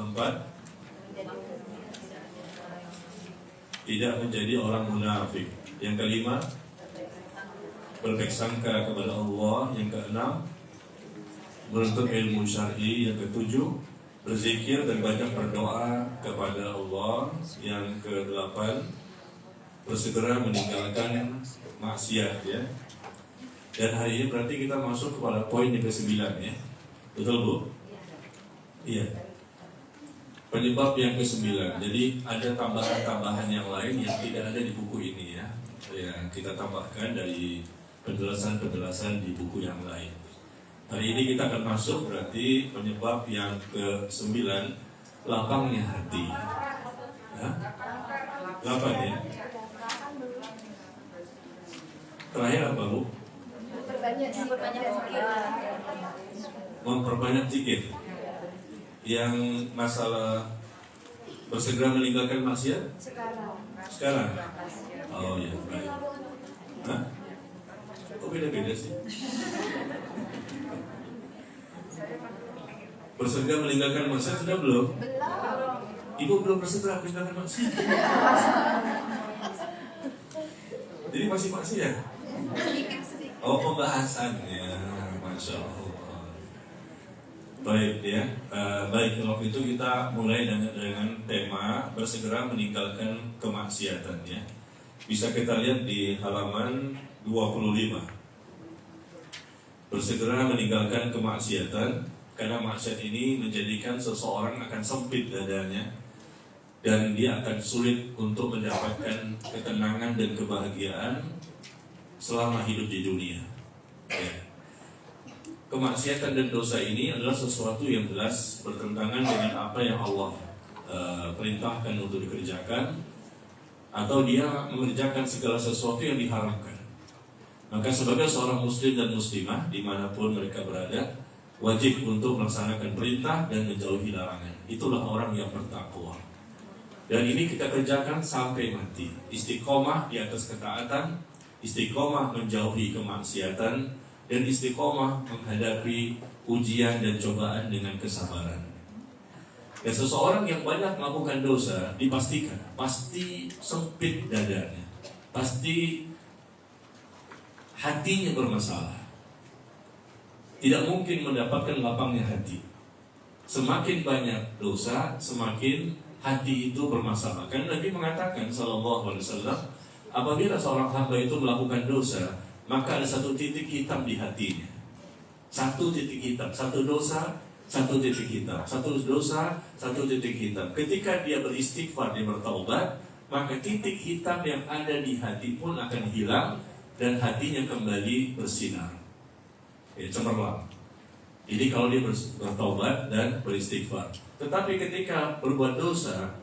keempat, tidak menjadi orang munafik. Yang kelima, berbaik sangka kepada Allah. Yang keenam, menuntut ilmu syar'i. Yang ketujuh, berzikir dan banyak berdoa kepada Allah. Yang kedelapan, bersegera meninggalkan maksiat, ya. Dan hari ini berarti kita masuk kepada poin yang ke-9, ya. Betul, Bu? Iya. Penyebab yang ke-9. Jadi ada tambahan-tambahan yang lain yang tidak ada di buku ini, ya. Yang kita tambahkan dari penjelasan-penjelasan di buku yang lain. Hari ini kita akan masuk berarti penyebab yang ke-9, lapangnya hati. Hah? 8, ya. Terakhir apa, Bu? Memperbanyak zikir. Yang masalah bersegera meninggalkan maksiat? Sekarang? Oh ya, baik. Hah? Kok beda-beda sih? Bersegera meninggalkan maksiat sudah belum? Ibu belum bersegera meninggalkan maksiat. Jadi masih maksiat? Oh, pembahasannya, Masya Allah. Baik, ya. Baik, kalau itu kita mulai dengan tema bersegera meninggalkan kemaksiatan, ya. Bisa kita lihat di halaman 25. Bersegera meninggalkan kemaksiatan, karena maksiat ini menjadikan seseorang akan sempit dadanya, dan dia akan sulit untuk mendapatkan ketenangan dan kebahagiaan selama hidup di dunia, ya. Kemaksiatan dan dosa ini adalah sesuatu yang jelas bertentangan dengan apa yang Allah perintahkan untuk dikerjakan, atau dia mengerjakan segala sesuatu yang diharamkan. Maka sebagai seorang muslim dan muslimah dimanapun mereka berada, wajib untuk melaksanakan perintah dan menjauhi larangan. Itulah orang yang bertakwa. Dan ini kita kerjakan sampai mati. Istiqomah di atas ketaatan, istiqomah menjauhi kemaksiatan, dan istiqomah menghadapi ujian dan cobaan dengan kesabaran. Dan seseorang yang banyak melakukan dosa dipastikan pasti sempit dadanya, pasti hatinya bermasalah, tidak mungkin mendapatkan lapangnya hati. Semakin banyak dosa, semakin hati itu bermasalah. Karena Nabi mengatakan sallallahu alaihi wasallam, apabila seorang hamba itu melakukan dosa, maka ada satu titik hitam di hatinya. Satu titik hitam, satu dosa, satu titik hitam, satu dosa, satu titik hitam. Ketika dia beristighfar, dia bertaubat, maka titik hitam yang ada di hati pun akan hilang dan hatinya kembali bersinar, ya, cemerlang. Jadi kalau dia bertaubat dan beristighfar. Tetapi ketika berbuat dosa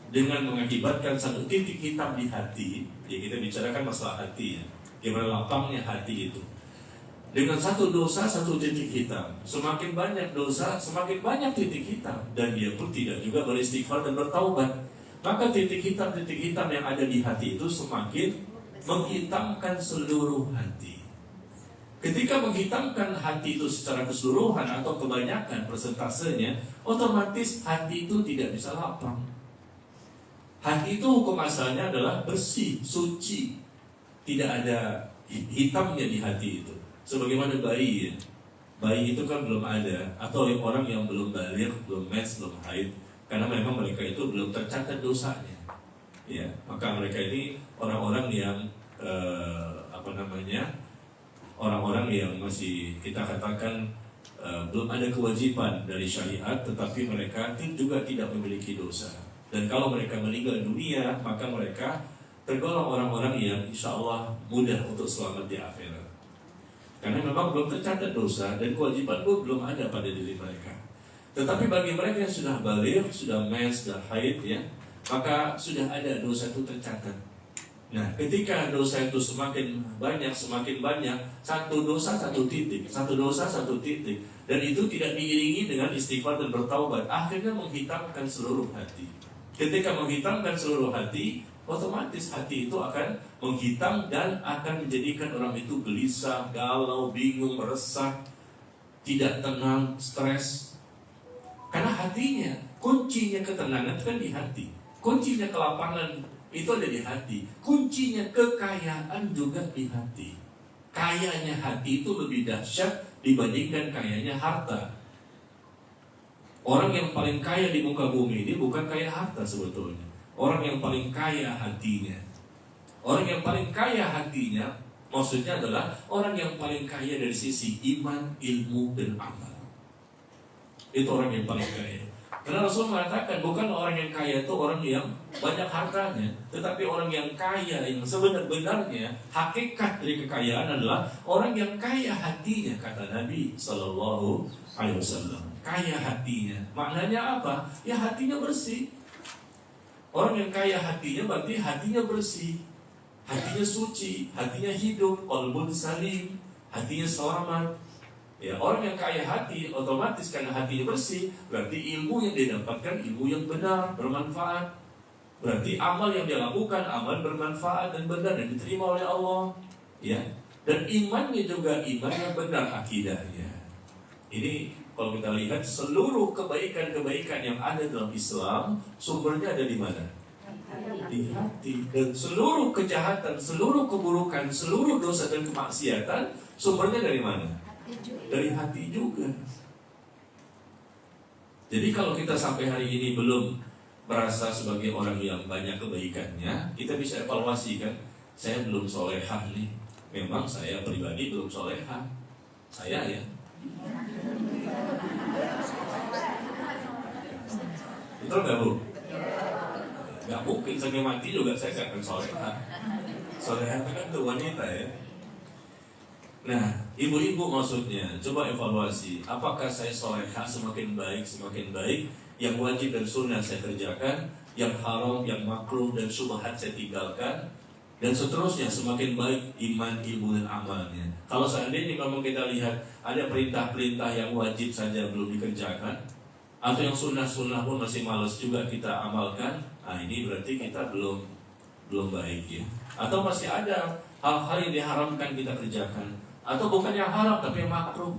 dengan mengakibatkan satu titik hitam di hati, ya, kita bicarakan masalah hati, ya, gimana lapangnya hati itu. Dengan satu dosa, satu titik hitam. Semakin banyak dosa, semakin banyak titik hitam. Dan dia pun tidak juga beristighfar dan bertaubat. Maka titik hitam yang ada di hati itu semakin menghitamkan seluruh hati. Ketika menghitamkan hati itu secara keseluruhan atau kebanyakan persentasenya, otomatis hati itu tidak bisa lapang. Hati itu hukum asalnya adalah bersih, suci. Tidak ada hitamnya di hati itu. Sebagaimana bayi, ya. Bayi itu kan belum ada, atau orang yang belum baligh, belum mens, belum haid, karena memang mereka itu belum tercatat dosanya, ya. Maka mereka ini orang-orang yang orang-orang yang masih kita katakan belum ada kewajiban dari syariat, tetapi mereka juga tidak memiliki dosa. Dan kalau mereka meninggal dunia, maka mereka tergolong orang-orang yang insya Allah mudah untuk selamat di akhirat. Karena memang belum tercatat dosa dan kewajiban pun belum ada pada diri mereka. Tetapi bagi mereka yang sudah baligh, sudah mens, sudah haid, ya, maka sudah ada dosa itu tercatat. Nah, ketika dosa itu semakin banyak, satu dosa satu titik, dan itu tidak diiringi dengan istighfar dan bertaubat, akhirnya menghitamkan seluruh hati. Ketika menghitamkan seluruh hati, otomatis hati itu akan menghitam dan akan menjadikan orang itu gelisah, galau, bingung, resah, tidak tenang, stres. Karena hatinya, kuncinya ketenangan itu kan di hati. Kuncinya kelapangan itu ada di hati. Kuncinya kekayaan juga di hati. Kayanya hati itu lebih dahsyat dibandingkan kayanya harta. Orang yang paling kaya di muka bumi ini bukan kaya harta sebetulnya. Orang yang paling kaya hatinya. Orang yang paling kaya hatinya maksudnya adalah orang yang paling kaya dari sisi iman, ilmu, dan amal. Itu orang yang paling kaya. Karena Rasul mengatakan bukan orang yang kaya itu orang yang banyak hartanya, tetapi orang yang kaya yang sebenar-benarnya hakikat dari kekayaan adalah orang yang kaya hatinya, kata Nabi Sallallahu Alaihi Wasallam. Kaya hatinya, maknanya apa? Ya hatinya bersih. Orang yang kaya hatinya berarti hatinya bersih, hatinya suci, hatinya hidup, qalbun salim, hatinya selamat. Ya, orang yang kaya hati otomatis karena hatinya bersih, berarti ilmu yang dia dapatkan ilmu yang benar, bermanfaat. Berarti amal yang dia lakukan amal bermanfaat dan benar dan diterima oleh Allah. Ya, dan imannya juga iman yang benar akidahnya. Ini kalau kita lihat seluruh kebaikan-kebaikan yang ada dalam Islam sumbernya ada di mana? Di hati. Dan seluruh kejahatan, seluruh keburukan, seluruh dosa dan kemaksiatan sumbernya dari mana? Dari hati juga. Jadi kalau kita sampai hari ini belum merasa sebagai orang yang banyak kebaikannya, kita bisa evaluasi kan, saya belum solehah nih. Memang saya pribadi belum solehah. Saya ya. Betul gak Bu? Gak mungkin sampai mati juga saya gak akan solehah. Solehah itu kan tuh wanita ya. Nah, ibu-ibu maksudnya, coba evaluasi, apakah saya solehah semakin baik, yang wajib dan sunnah saya kerjakan, yang haram, yang makruh dan syubhat saya tinggalkan, dan seterusnya semakin baik iman, ilmu dan amalnya. Kalau seandainya memang kita lihat ada perintah-perintah yang wajib saja belum dikerjakan, atau yang sunnah-sunnah pun masih malas juga kita amalkan, nah ini berarti kita belum baik ya. Atau masih ada hal-hal yang diharamkan kita kerjakan, atau bukan yang haram tapi yang makruh,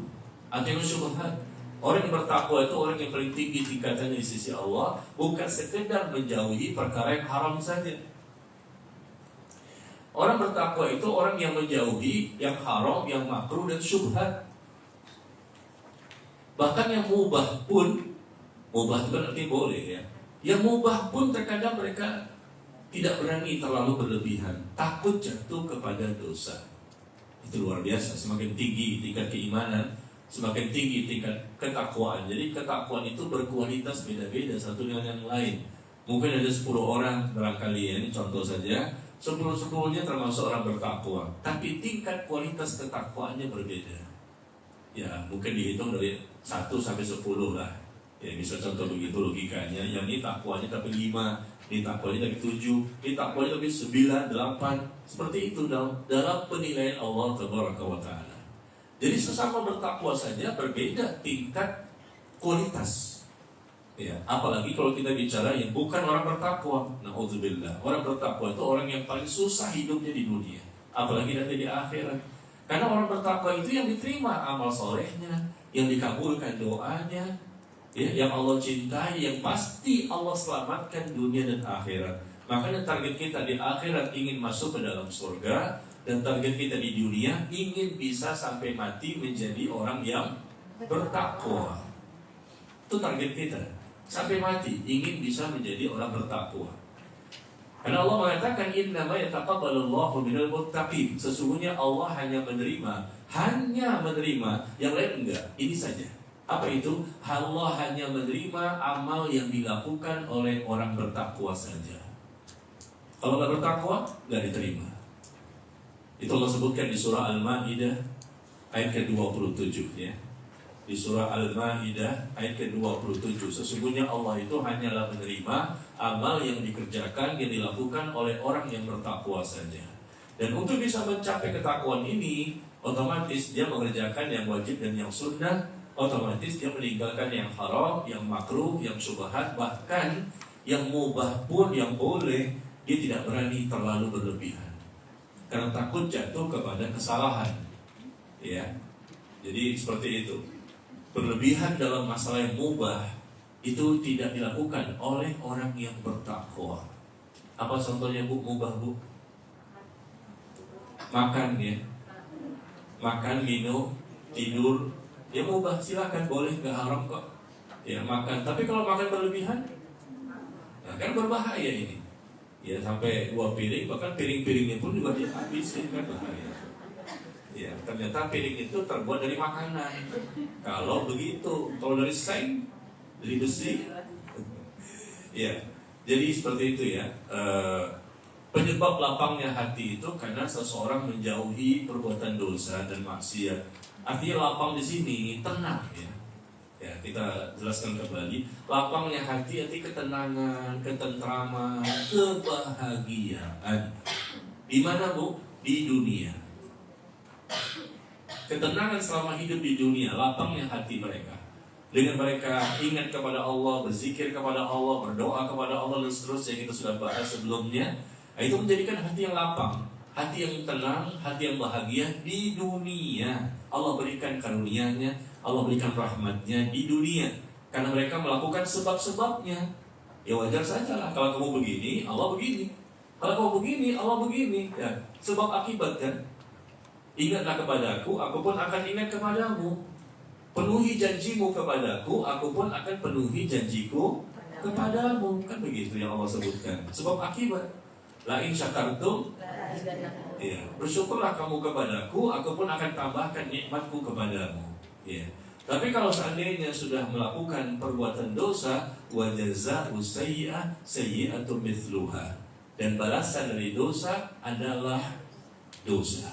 atau yang syubhat. Orang yang bertakwa itu orang yang paling tinggi tingkatannya di sisi Allah, bukan sekedar menjauhi perkara yang haram saja. Orang bertakwa itu orang yang menjauhi yang haram, yang makruh dan syubhat. Bahkan yang mubah pun, mubah itu kan artinya boleh ya. Yang mubah pun terkadang mereka tidak berani terlalu berlebihan, takut jatuh kepada dosa. Itu luar biasa. Semakin tinggi tingkat keimanan, semakin tinggi tingkat ketakwaan. Jadi ketakwaan itu berkualitas beda-beda satu dengan yang lain. Mungkin ada 10 orang barangkali ya, ini contoh saja, 10-10-nya termasuk orang bertakwa, tapi tingkat kualitas ketakwaannya berbeda. Ya mungkin dihitung dari 1 sampai 10 lah. Ya bisa contoh begitu logikanya. Yang ini takwanya tapi 5, ini takwanya tapi 7, ini takwanya tapi 9, 8. Seperti itu dalam penilaian Allah Tabaraka wa Ta'ala. Jadi sesama bertakwa saja berbeda tingkat kualitas. Ya, apalagi kalau kita bicara yang bukan orang bertakwa. Na'udzubillah. Orang bertakwa itu orang yang paling susah hidupnya di dunia, apalagi nanti di akhirat. Karena orang bertakwa itu yang diterima amal solehnya, yang dikabulkan doanya, ya, yang Allah cintai, yang pasti Allah selamatkan dunia dan akhirat. Makanya target kita di akhirat ingin masuk ke dalam surga, dan target kita di dunia ingin bisa sampai mati menjadi orang yang bertakwa. Itu target kita. Sampai mati ingin bisa menjadi orang bertakwa. Karena Allah mengatakan innama yataqabbalullahu minal muttaqin. Sesungguhnya Allah hanya menerima, yang lain enggak. Ini saja. Apa itu? Allah hanya menerima amal yang dilakukan oleh orang bertakwa saja. Kalau nggak bertakwa, nggak diterima. Itu Allah sebutkan di surah Al-Ma'idah ayat ke-27 ya. Di surah Al-Ma'idah ayat ke-27, sesungguhnya Allah itu hanyalah menerima amal yang dikerjakan, yang dilakukan oleh orang yang bertakwa saja. Dan untuk bisa mencapai ketakwaan ini, otomatis dia mengerjakan yang wajib dan yang sunnah, otomatis dia meninggalkan yang haram, yang makruh, yang syubhat, bahkan yang mubah pun yang boleh, dia tidak berani terlalu berlebihan karena takut jatuh kepada kesalahan. Ya, jadi seperti itu. Berlebihan dalam masalah yang mubah itu tidak dilakukan oleh orang yang bertakwa. Apa contohnya Bu? Mubah Bu? Makan ya, makan, minum, tidur, ya mubah, silakan, boleh, gak haram kok. Ya makan, tapi kalau makan berlebihan, nah, kan berbahaya ini. Ya sampai 2 piring, bahkan piring-piringnya pun juga dihabisin, kan bahaya. Ya ternyata piring itu terbuat dari makanan. Kalau begitu, kalau dari seng, dari besi. Ya, jadi seperti itu ya. Penyebab lapangnya hati itu karena seseorang menjauhi perbuatan dosa dan maksiat. Artinya lapang di sini tenang ya. Ya, kita jelaskan kembali. Lapangnya hati arti ketenangan, ketentraman, kebahagiaan. Di mana Bu? Di dunia. Ketenangan selama hidup di dunia, lapangnya hati mereka. Dengan mereka ingat kepada Allah, berzikir kepada Allah, berdoa kepada Allah dan seterusnya, kita sudah bahas sebelumnya. Itu menjadikan hati yang lapang, hati yang tenang, hati yang bahagia di dunia. Allah berikan karunia-Nya, Allah berikan rahmat-Nya di dunia. Karena mereka melakukan sebab-sebabnya. Ya wajar saja lah, kalau kamu begini, Allah begini. Kalau kamu begini, Allah begini. Ya, sebab akibat kan. Ingatlah kepadaku, aku pun akan ingat kepadamu. Penuhi janjimu kepadaku, aku pun akan penuhi janjiku kepadamu. Kan begitu yang Allah sebutkan. Sebab akibat. La in syakartum, ya, bersyukurlah kamu kepadaku, aku pun akan tambahkan nikmatku kepadamu. Ya. Tapi kalau seandainya sudah melakukan perbuatan dosa, wa jazaa'u sayyi'ah sayyi'atun mithluha. Dan balasan dari dosa adalah dosa.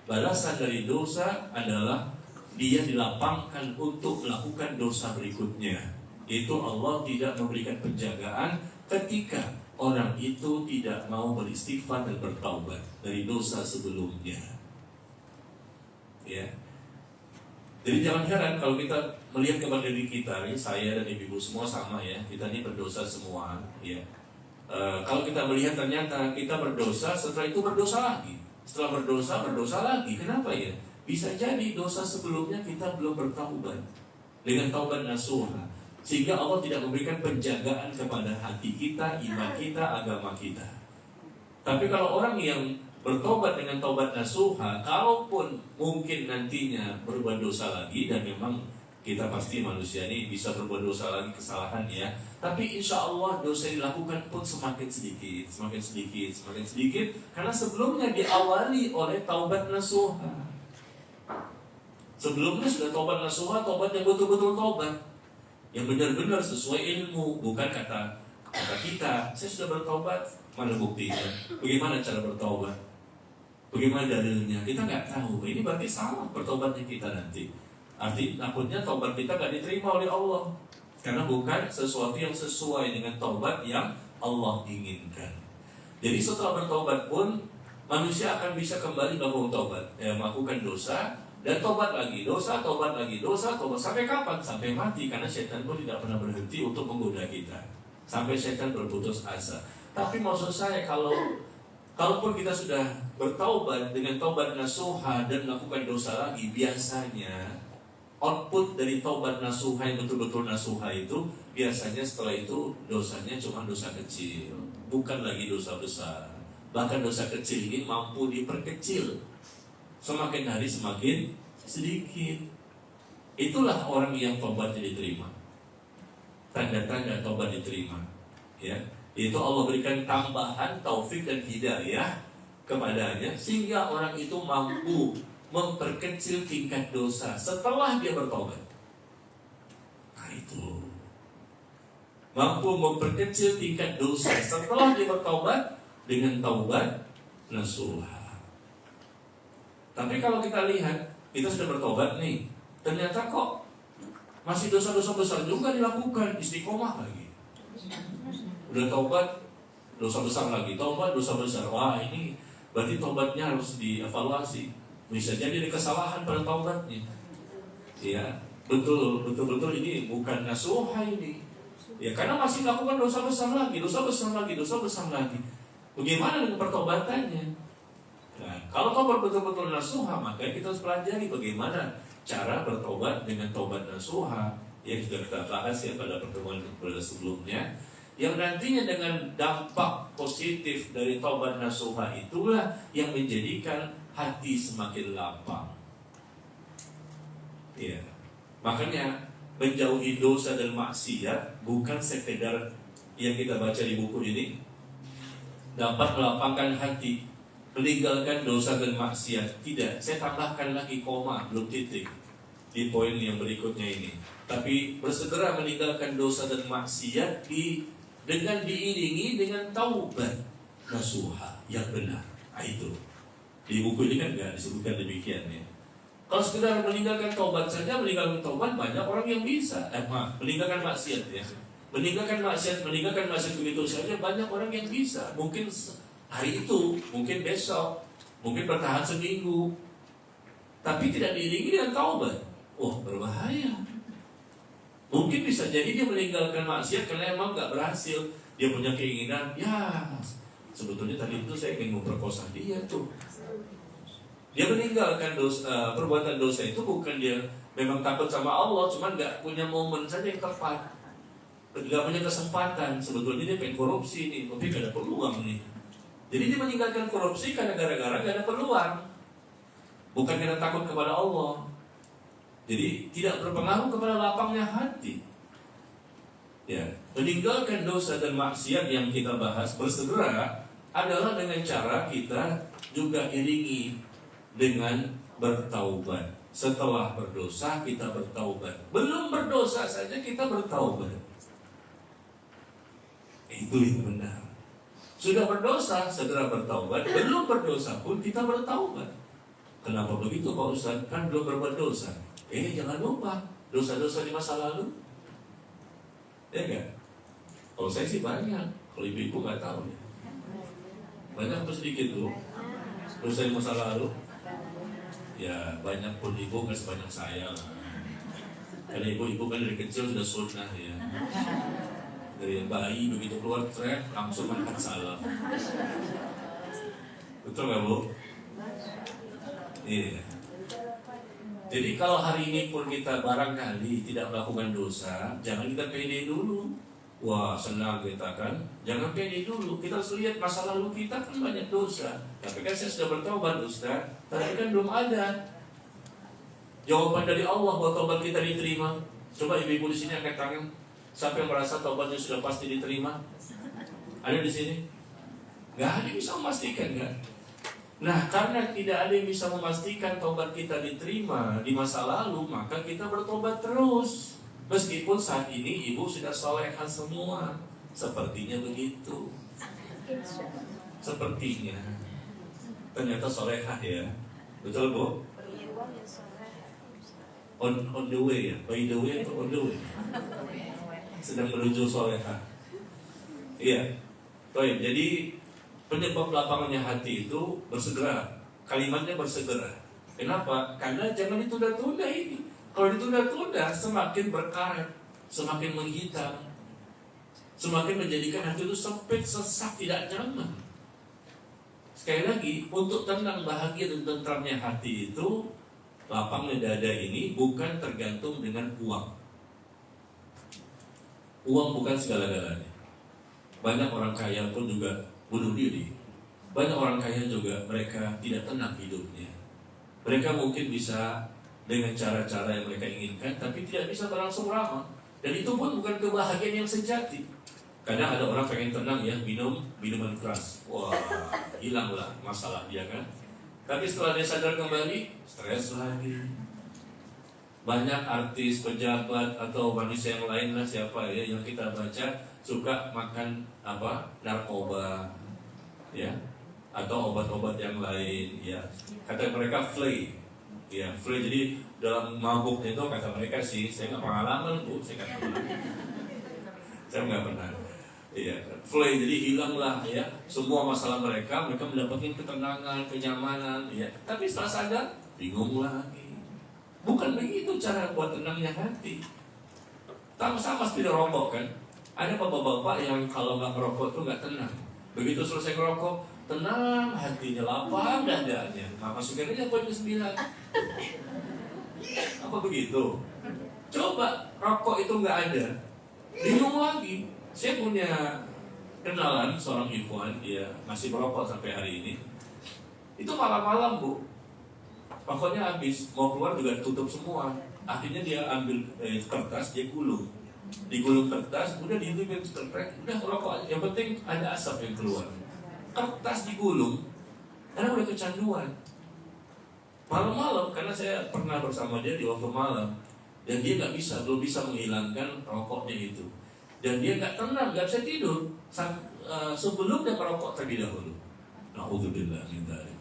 Balasan dari dosa adalah dia dilapangkan untuk melakukan dosa berikutnya. Itu Allah tidak memberikan penjagaan ketika orang itu tidak mau beristighfar dan bertaubat dari dosa sebelumnya. Ya. Jadi jangan heran kalau kita melihat kepada diri kita, ya, saya dan ibu semua sama ya, kita ini berdosa semua. Ya. Kalau kita melihat ternyata kita berdosa, setelah itu berdosa lagi. Setelah berdosa lagi. Kenapa ya? Bisa jadi dosa sebelumnya kita belum bertaubat dengan taubat nasuha, sehingga Allah tidak memberikan penjagaan kepada hati kita, iman kita, agama kita. Tapi kalau orang yang bertobat dengan taubat nasuha, kalaupun mungkin nantinya berbuat dosa lagi, dan memang kita pasti manusia ini bisa berbuat dosa lagi, kesalahan ya, tapi insya Allah dosa yang dilakukan pun semakin sedikit, karena sebelumnya diawali oleh taubat nasuha. Sebelumnya sudah taubat nasuha, taubat yang betul-betul taubat, yang benar-benar sesuai ilmu, bukan kata kita, saya sudah bertobat, mana buktinya? Bagaimana cara bertobat? Bagaimana dalilnya? Kita nggak tahu. Ini berarti salah bertobatnya kita nanti. Artinya takutnya taubat kita nggak diterima oleh Allah, karena bukan sesuatu yang sesuai dengan taubat yang Allah inginkan. Jadi setelah bertobat pun manusia akan bisa kembali melakukan taubat, melakukan dosa. Dan tobat lagi, dosa, tobat lagi, dosa, tobat. Sampai kapan? Sampai mati. Karena setan pun tidak pernah berhenti untuk menggoda kita sampai setan berputus asa. Tapi maksud saya, kalaupun kita sudah bertaubat dengan taubat nasuha dan melakukan dosa lagi, biasanya output dari taubat nasuha yang betul-betul nasuha itu, biasanya setelah itu dosanya cuma dosa kecil, bukan lagi dosa besar. Bahkan dosa kecil ini mampu diperkecil, semakin hari semakin sedikit. Itulah orang yang tobatnya diterima. Tanda-tanda tobat diterima, ya, itu Allah berikan tambahan taufik dan hidayah kepadanya, sehingga orang itu mampu memperkecil tingkat dosa setelah dia bertobat. Nah itu, mampu memperkecil tingkat dosa setelah dia bertobat dengan taubat nasuha. Tapi kalau kita lihat, kita sudah bertobat nih, ternyata kok masih dosa-dosa besar juga dilakukan, istiqomah lagi. Udah tobat, dosa besar lagi, tobat, dosa besar. Wah, ini berarti tobatnya harus dievaluasi. Bisa jadi ada kesalahan pada tobatnya. Ya, betul ini bukan nasuha ini. Ya, karena masih melakukan dosa besar lagi. Bagaimana dengan pertobatannya? Nah, kalau tobat betul-betul nasuha, maka kita harus pelajari bagaimana cara bertobat dengan tobat nasuha. yang sudah kita bahas ya pada pertemuan sebelumnya, yang nantinya dengan dampak positif dari taubat nasuha itulah yang menjadikan hati semakin lapang. Ya, makanya menjauhi dosa dan maksiat bukan sekedar yang kita baca di buku ini dapat melapangkan hati, meninggalkan dosa dan maksiat. Tidak, saya tambahkan lagi koma, belum titik di poin yang berikutnya ini. Tapi bersegera meninggalkan dosa dan maksiat dengan diiringi dengan taubat nasuha yang benar. Nah, itu di buku ini kan nggak disebutkan demikian ya. Kalau sekedar meninggalkan taubat saja, meninggalkan taubat banyak orang yang bisa. Meninggalkan maksiat ya. Meninggalkan maksiat begitu saja banyak orang yang bisa. Mungkin hari itu, mungkin besok, mungkin bertahan seminggu. Tapi tidak diiringi dengan taubat. Wah, berbahaya. Mungkin bisa jadi dia meninggalkan maksiat karena emang nggak berhasil. Dia punya keinginan, ya sebetulnya tadi itu saya ingin memperkosa dia tuh. Dia meninggalkan perbuatan dosa itu bukan dia memang takut sama Allah, cuman nggak punya momen saja yang tepat, nggak punya kesempatan. Sebetulnya dia pengen korupsi nih, tapi nggak ada peluang nih. Jadi dia meninggalkan korupsi karena gara-gara nggak ada peluang, bukan karena takut kepada Allah. Jadi tidak berpengaruh kepada lapangnya hati. Ya, meninggalkan dosa dan maksiat yang kita bahas bersegera adalah dengan cara kita juga iringi dengan bertaubat. Setelah berdosa kita bertaubat. Belum berdosa saja kita bertaubat. Itu yang benar. Sudah berdosa segera bertaubat. Belum berdosa pun kita bertaubat. Kenapa begitu Pak Ustaz? Kan belum berbuat dosa. Jangan lupa dosa-dosa di masa lalu. Ya kan? Kalau saya sih banyak. Kalau ibu-ibu nggak tahu ya. Banyak atau sedikit tuh dosa di masa lalu. Ya banyak pun ibu nggak sebanyak saya lah. Karena ibu-ibu kan dari kecil sudah sunnah ya. Dari bayi begitu keluar trek langsung makan salam. Betul nggak Bu? Iya. Jadi kalau hari ini pun kita barangkali tidak melakukan dosa, jangan kita pede dulu. Wah senang kita kan. Jangan pede dulu. Kita harus lihat masa lalu kita kan banyak dosa. Tapi kan saya sudah bertobat Ustaz. Tapi kan belum ada jawaban dari Allah bahwa taubat kita diterima. Coba ibu-ibu di sini angkat tangan. Siapa yang merasa taubatnya sudah pasti diterima? Ada di sini? Gak ada yang bisa memastikan kan? Nah karena tidak ada yang bisa memastikan taubat kita diterima di masa lalu, maka kita bertobat terus. Meskipun saat ini ibu sudah solehah semua. Sepertinya begitu. Sepertinya. Ternyata solehah ya. Betul Bu? On the way ya. By the way atau on the way? Sedang menuju solehah. Iya. Baik, jadi penyebab lapangannya hati itu bersegera. Kalimatnya bersegera. Kenapa? Karena jangan ditunda-tunda ini. Kalau ditunda-tunda semakin berkarat, semakin menghitam, semakin menjadikan hati itu sempit, sesak, tidak nyaman. Sekali lagi, untuk tenang, bahagia dan tentramnya hati itu, lapangnya dada ini bukan tergantung dengan uang. Uang bukan segala-galanya. Banyak orang kaya pun juga bunuh diri. Banyak orang kaya juga mereka tidak tenang hidupnya. Mereka mungkin bisa dengan cara-cara yang mereka inginkan, tapi tidak bisa berlangsung lama. Dan itu pun bukan kebahagiaan yang sejati. Kadang ada orang pengen tenang ya, minum minuman keras. Wah, hilanglah masalah dia kan. Tapi setelah dia sadar kembali, stres lagi. Banyak artis, pejabat atau manusia yang lain lah siapa ya yang kita baca suka makan narkoba, ya, atau obat-obat yang lain, ya. Kata mereka flay. Ya, free. Jadi dalam mabuknya itu kata mereka sih, saya nggak pengalaman Bu, saya nggak pernah. Saya nggak pernah. Iya, free. Jadi hilanglah ya semua masalah mereka mendapatkan ketenangan, kenyamanan, ya. Tapi setelah sadar, bingung lagi. Bukan begitu cara buat tenangnya hati. Sama-sama seperti rokok kan. Ada bapak-bapak yang kalau nggak merokok tuh nggak tenang. Begitu selesai ngerokok, tenang hatinya, lapang dadanya. Maka masukin aja poin ke-9. Apa begitu? Coba rokok itu nggak ada, bingung lagi. Saya punya kenalan seorang ikhwan, dia masih merokok sampai hari ini. Itu malam-malam bu, rokoknya habis, mau keluar juga tutup semua. Akhirnya dia ambil kertas, dia gulung, digulung kertas, udah dihidupin setrek, udah rokok. Yang penting ada asap yang keluar. Kertas digulung, karena udah kecanduan. Malam-malam, karena saya pernah bersama dia di waktu malam, dan dia belum bisa menghilangkan rokoknya itu. Dan dia nggak tenang, nggak bisa tidur sebelum dia merokok terlebih dahulu. Na'udzubillah min dzalik.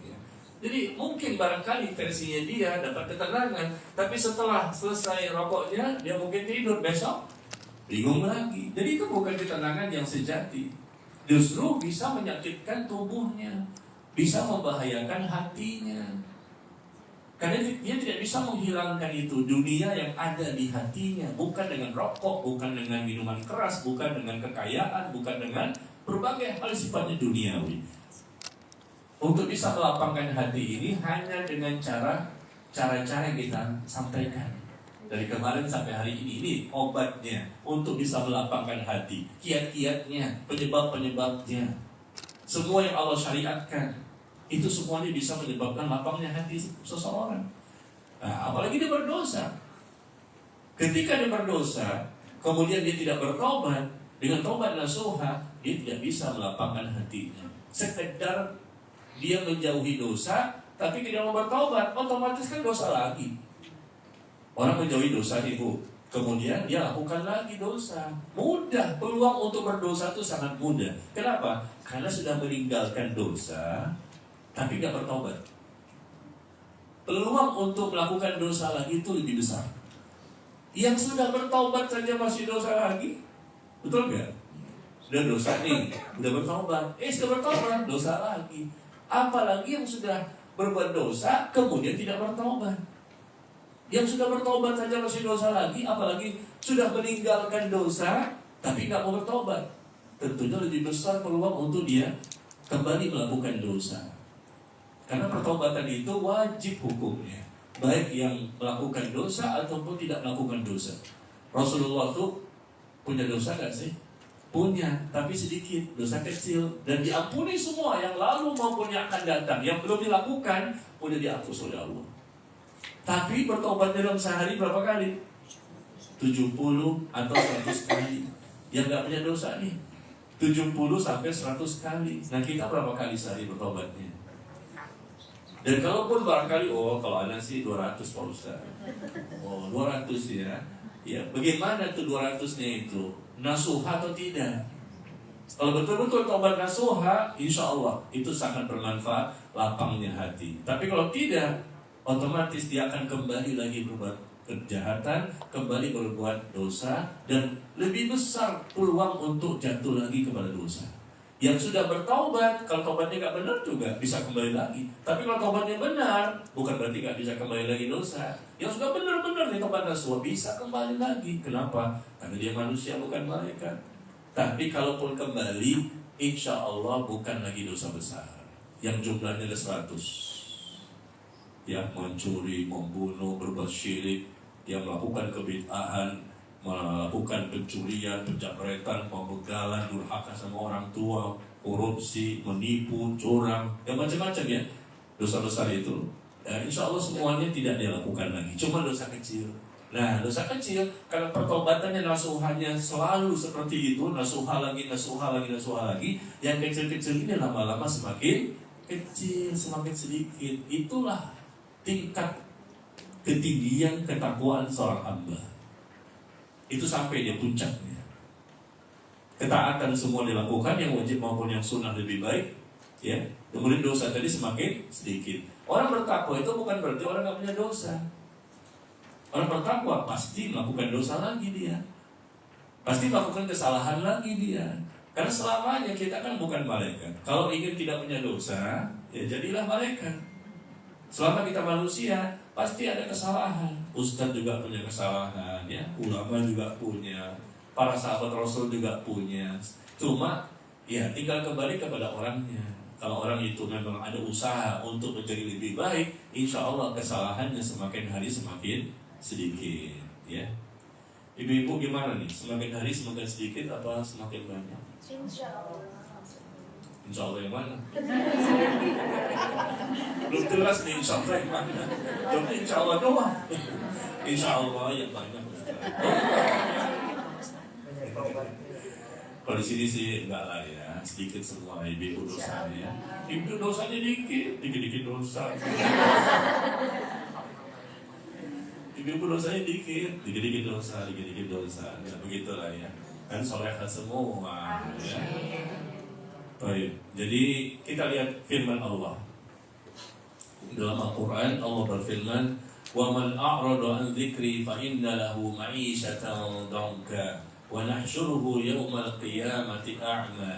Jadi mungkin barangkali versinya dia dapat ketenangan, tapi setelah selesai rokoknya dia mungkin tidur, besok bingung lagi. Jadi itu bukan ketenangan yang sejati, justru bisa menyakitkan tubuhnya, bisa membahayakan hatinya. Karena dia tidak bisa menghilangkan itu, dunia yang ada di hatinya, bukan dengan rokok, bukan dengan minuman keras, bukan dengan kekayaan, bukan dengan berbagai hal sifatnya duniawi. Untuk bisa melapangkan hati ini hanya dengan cara-cara yang kita sampaikan. Dari kemarin sampai hari ini obatnya untuk bisa melapangkan hati, kiat-kiatnya, penyebab-penyebabnya, semua yang Allah syariatkan, itu semuanya bisa menyebabkan lapangnya hati seseorang. Nah, apalagi dia berdosa. Ketika dia berdosa, kemudian dia tidak bertobat, dengan tobat nasuha, dia tidak bisa melapangkan hatinya. Sekedar dia menjauhi dosa, tapi tidak mau bertobat, otomatis kan dosa lagi. Orang menjauhi dosa ibu, kemudian dia lakukan lagi dosa. Mudah, peluang untuk berdosa itu sangat mudah. Kenapa? Karena sudah meninggalkan dosa, tapi tidak bertobat. Peluang untuk melakukan dosa lagi itu lebih besar. Yang sudah bertobat saja masih dosa lagi, betul nggak? Sudah dosa nih, sudah bertobat, sudah bertobat, dosa lagi. Apalagi yang sudah berbuat dosa kemudian tidak bertobat. Yang sudah bertobat saja masih dosa lagi, apalagi sudah meninggalkan dosa tapi nggak mau bertobat. Tentunya lebih besar peluang untuk dia kembali melakukan dosa. Karena pertobatan itu wajib hukumnya, baik yang melakukan dosa ataupun tidak melakukan dosa. Rasulullah tuh punya dosa nggak sih? Punya, tapi sedikit, dosa kecil, dan diampuni semua yang lalu maupun yang akan datang. Yang belum dilakukan udah dihapus oleh Allah. Tapi bertobat dalam sehari berapa kali? 70 atau 100 kali. Yang gak punya dosa nih 70 sampai 100 kali. Nah kita berapa kali sehari bertobatnya? Dan kalaupun barangkali, kalau ada sih 200 Pak Ustaz. 200 ya. Ya, bagaimana tuh 200-nya itu? Nasuha atau tidak? Kalau betul-betul tobat nasuha, insya Allah itu sangat bermanfaat, lapangnya hati. Tapi kalau tidak, otomatis dia akan kembali lagi berbuat kejahatan, kembali berbuat dosa, dan lebih besar peluang untuk jatuh lagi kepada dosa. Yang sudah bertaubat, kalau taubatnya nggak benar juga bisa kembali lagi. Tapi kalau taubatnya benar, bukan berarti nggak bisa kembali lagi dosa. Yang sudah benar-benar nih taubat nasuha bisa kembali lagi. Kenapa? Karena dia manusia bukan malaikat. Tapi kalaupun kembali, insya Allah bukan lagi dosa besar yang jumlahnya ada 100. Yang mencuri, membunuh, berbuat syirik, yang melakukan kebid'ahan, melakukan pencurian, penjamretan, pembegalan, durhaka sama orang tua, korupsi, menipu, curang, yang macam-macam ya dosa-dosa itu. Insya Allah semuanya tidak dia lakukan lagi, cuma dosa kecil. Nah dosa kecil, karena pertobatannya nasuhanya selalu seperti itu, nasuha lagi, nasuha lagi, nasuha lagi, yang kecil-kecil ini lama-lama semakin kecil, semakin sedikit. Itulah tingkat ketinggian ketakwaan seorang hamba. Itu sampai dia puncaknya. Ketaatan semua dilakukan, yang wajib maupun yang sunnah lebih baik, ya. Kemudian dosa tadi semakin sedikit. Orang bertakwa itu bukan berarti orang nggak punya dosa. Orang bertakwa pasti melakukan dosa lagi dia, pasti melakukan kesalahan lagi dia. Karena selamanya kita kan bukan malaikat. Kalau ingin tidak punya dosa, ya jadilah malaikat. Selama kita manusia, pasti ada kesalahan. Ustadz juga punya kesalahan, ya. Ulama juga punya, para sahabat Rasul juga punya. Cuma, ya tinggal kembali kepada orangnya. Kalau orang itu memang ada usaha untuk menjadi lebih baik, insya Allah kesalahannya semakin hari semakin sedikit, ya. Ibu-ibu gimana nih? Semakin hari semakin sedikit apa semakin banyak? Insya Allah. Insya Allah yang mana? Belum jelas nih insya Allah yang mana. Cuma insya Allah doang. Insya Allah yang banyak. Kalau di sini sih enggak lah ya, sedikit semua ibu dosanya. Ibu dosanya dikit dosa. Ibu dosanya dikit dosa. Ya, begitulah ya. Kan solehah semua ya. Baik, jadi kita lihat firman Allah. Dalam Al-Quran Allah berfirman, وَمَنْ أَعْرَضَ عَنْ ذِكْرِي فَإِنَّ لَهُ مَعِيشَةً ضَنْكًا وَنَحْشُرُهُ يَوْمَ الْقِيَامَةِ أَعْمَى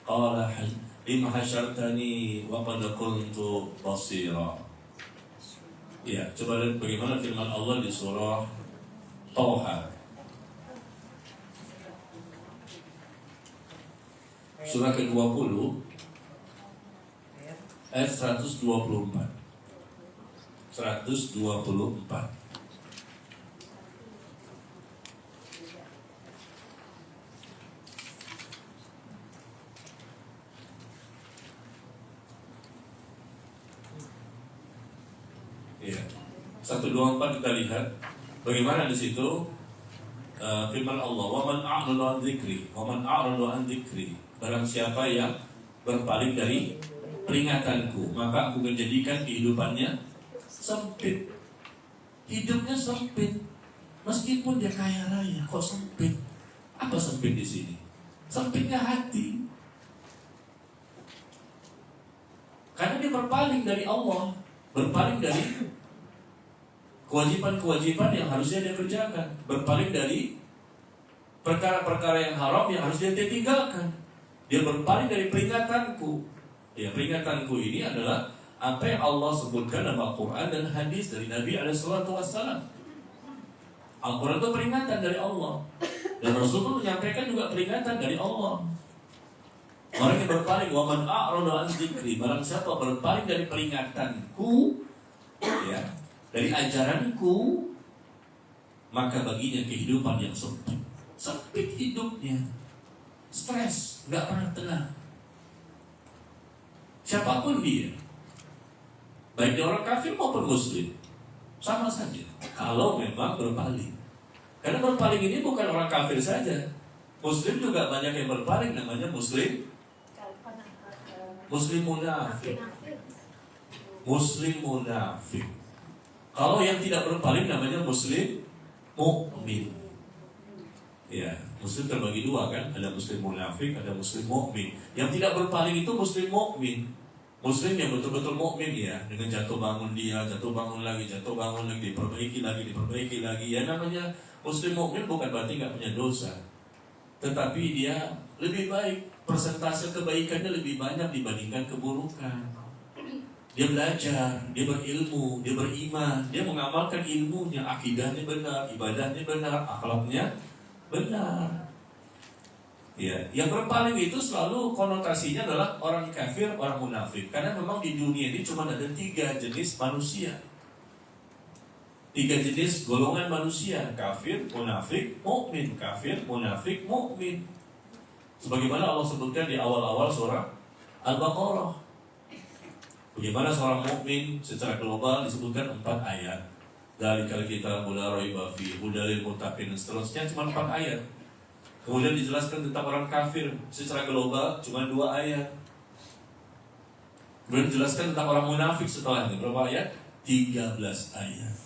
قَالَ لِمَ حَشَرْتَنِي وَقَدْ كُنْتُ بَصِيرًا. Ya, coba lihat bagaimana firman Allah di surah Thaha. Surah ke-20 ayat 124. Ya, 124 kita lihat bagaimana di situ firman Allah, "Waman a'rada an dzikri, barang siapa yang berpaling dari peringatanku, maka aku menjadikan kehidupannya sempit." Hidupnya sempit, meskipun dia kaya raya, kok sempit? Apa sempit di sini? Sempitnya hati, karena dia berpaling dari Allah, berpaling dari kewajiban-kewajiban yang harusnya dia kerjakan, berpaling dari perkara-perkara yang haram yang harusnya dia tinggalkan. Dia berpaling dari peringatanku. Ya, peringatanku ini adalah apa yang Allah sebutkan dalam Al-Quran dan hadis dari Nabi SAW. Al-Quran itu peringatan dari Allah, dan Rasul pun menyampaikan juga peringatan dari Allah. Orang yang berpaling, waman a'rada an dzikri, barang siapa berpaling dari peringatanku, ya, dari ajaranku, maka baginya kehidupan yang sempit. Sempit hidupnya, stres, nggak pernah tenang. Siapapun dia, baik dia orang kafir maupun muslim, sama saja kalau memang berpaling. Karena berpaling ini bukan orang kafir saja, muslim juga banyak yang berpaling, namanya muslim munafik. Muslim munafik. Kalau yang tidak berpaling namanya muslim mukmin. Ya, muslim terbagi dua kan, ada muslim munafik, ada muslim mukmin. Yang tidak berpaling itu muslim mukmin. Muslim yang betul-betul mukmin ya, dengan jatuh bangun lagi, diperbaiki lagi. Ya, namanya muslim mukmin bukan berarti nggak punya dosa, tetapi dia lebih baik, persentase kebaikannya lebih banyak dibandingkan keburukan. Dia belajar, dia berilmu, dia beriman, dia mengamalkan ilmunya, akidahnya benar, ibadahnya benar, akhlaknya benar. Ya, yang berpaling itu selalu konotasinya adalah orang kafir, orang munafik. Karena memang di dunia ini cuma ada 3 jenis manusia, 3 jenis golongan manusia: kafir, munafik, mukmin. Kafir, munafik, mukmin. Sebagaimana Allah sebutkan di awal-awal surah Al-Baqarah. Bagaimana seorang mukmin secara global disebutkan 4 ayat. Dzalikal kitabul la raiba fihi hudal lil muttaqin, seterusnya cuma 4 ayat. Kemudian dijelaskan tentang orang kafir secara global cuma 2 ayat. Kemudian dijelaskan tentang orang munafik setelahnya berapa ayat? 13 ayat.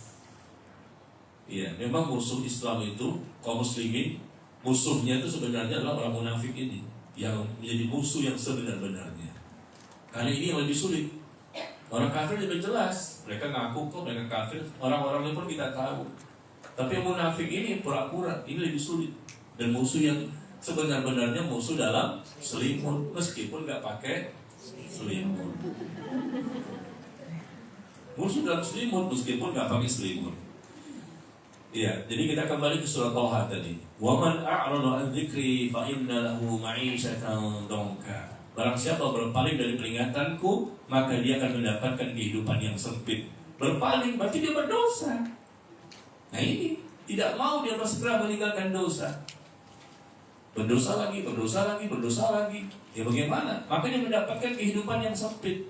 Iya, memang musuh Islam itu kaum muslimin, musuhnya itu sebenarnya adalah orang munafik ini, yang menjadi musuh yang sebenar-benarnya. Karena ini yang lebih sulit. Orang kafir lebih jelas, mereka ngaku kok mereka kafir, orang-orangnya pun kita tahu. Tapi yang munafik ini pura-pura, ini lebih sulit. Dan musuh yang sebenar-benarnya musuh dalam selimut, meskipun nggak pakai selimut. Musuh dalam selimut meskipun nggak pakai selimut. Iya, jadi kita kembali ke surah Thaha tadi. Waman a'rada an dzikri fa inna lahu ma'isyatan dhanka. Barang siapa berpaling dari peringatanku, maka dia akan mendapatkan kehidupan yang sempit. Berpaling berarti dia berdosa. Nah ini Tidak mau dia bersegera meninggalkan dosa. Berdosa lagi, berdosa lagi, berdosa lagi. Ya bagaimana? Makanya mendapatkan kehidupan yang sempit.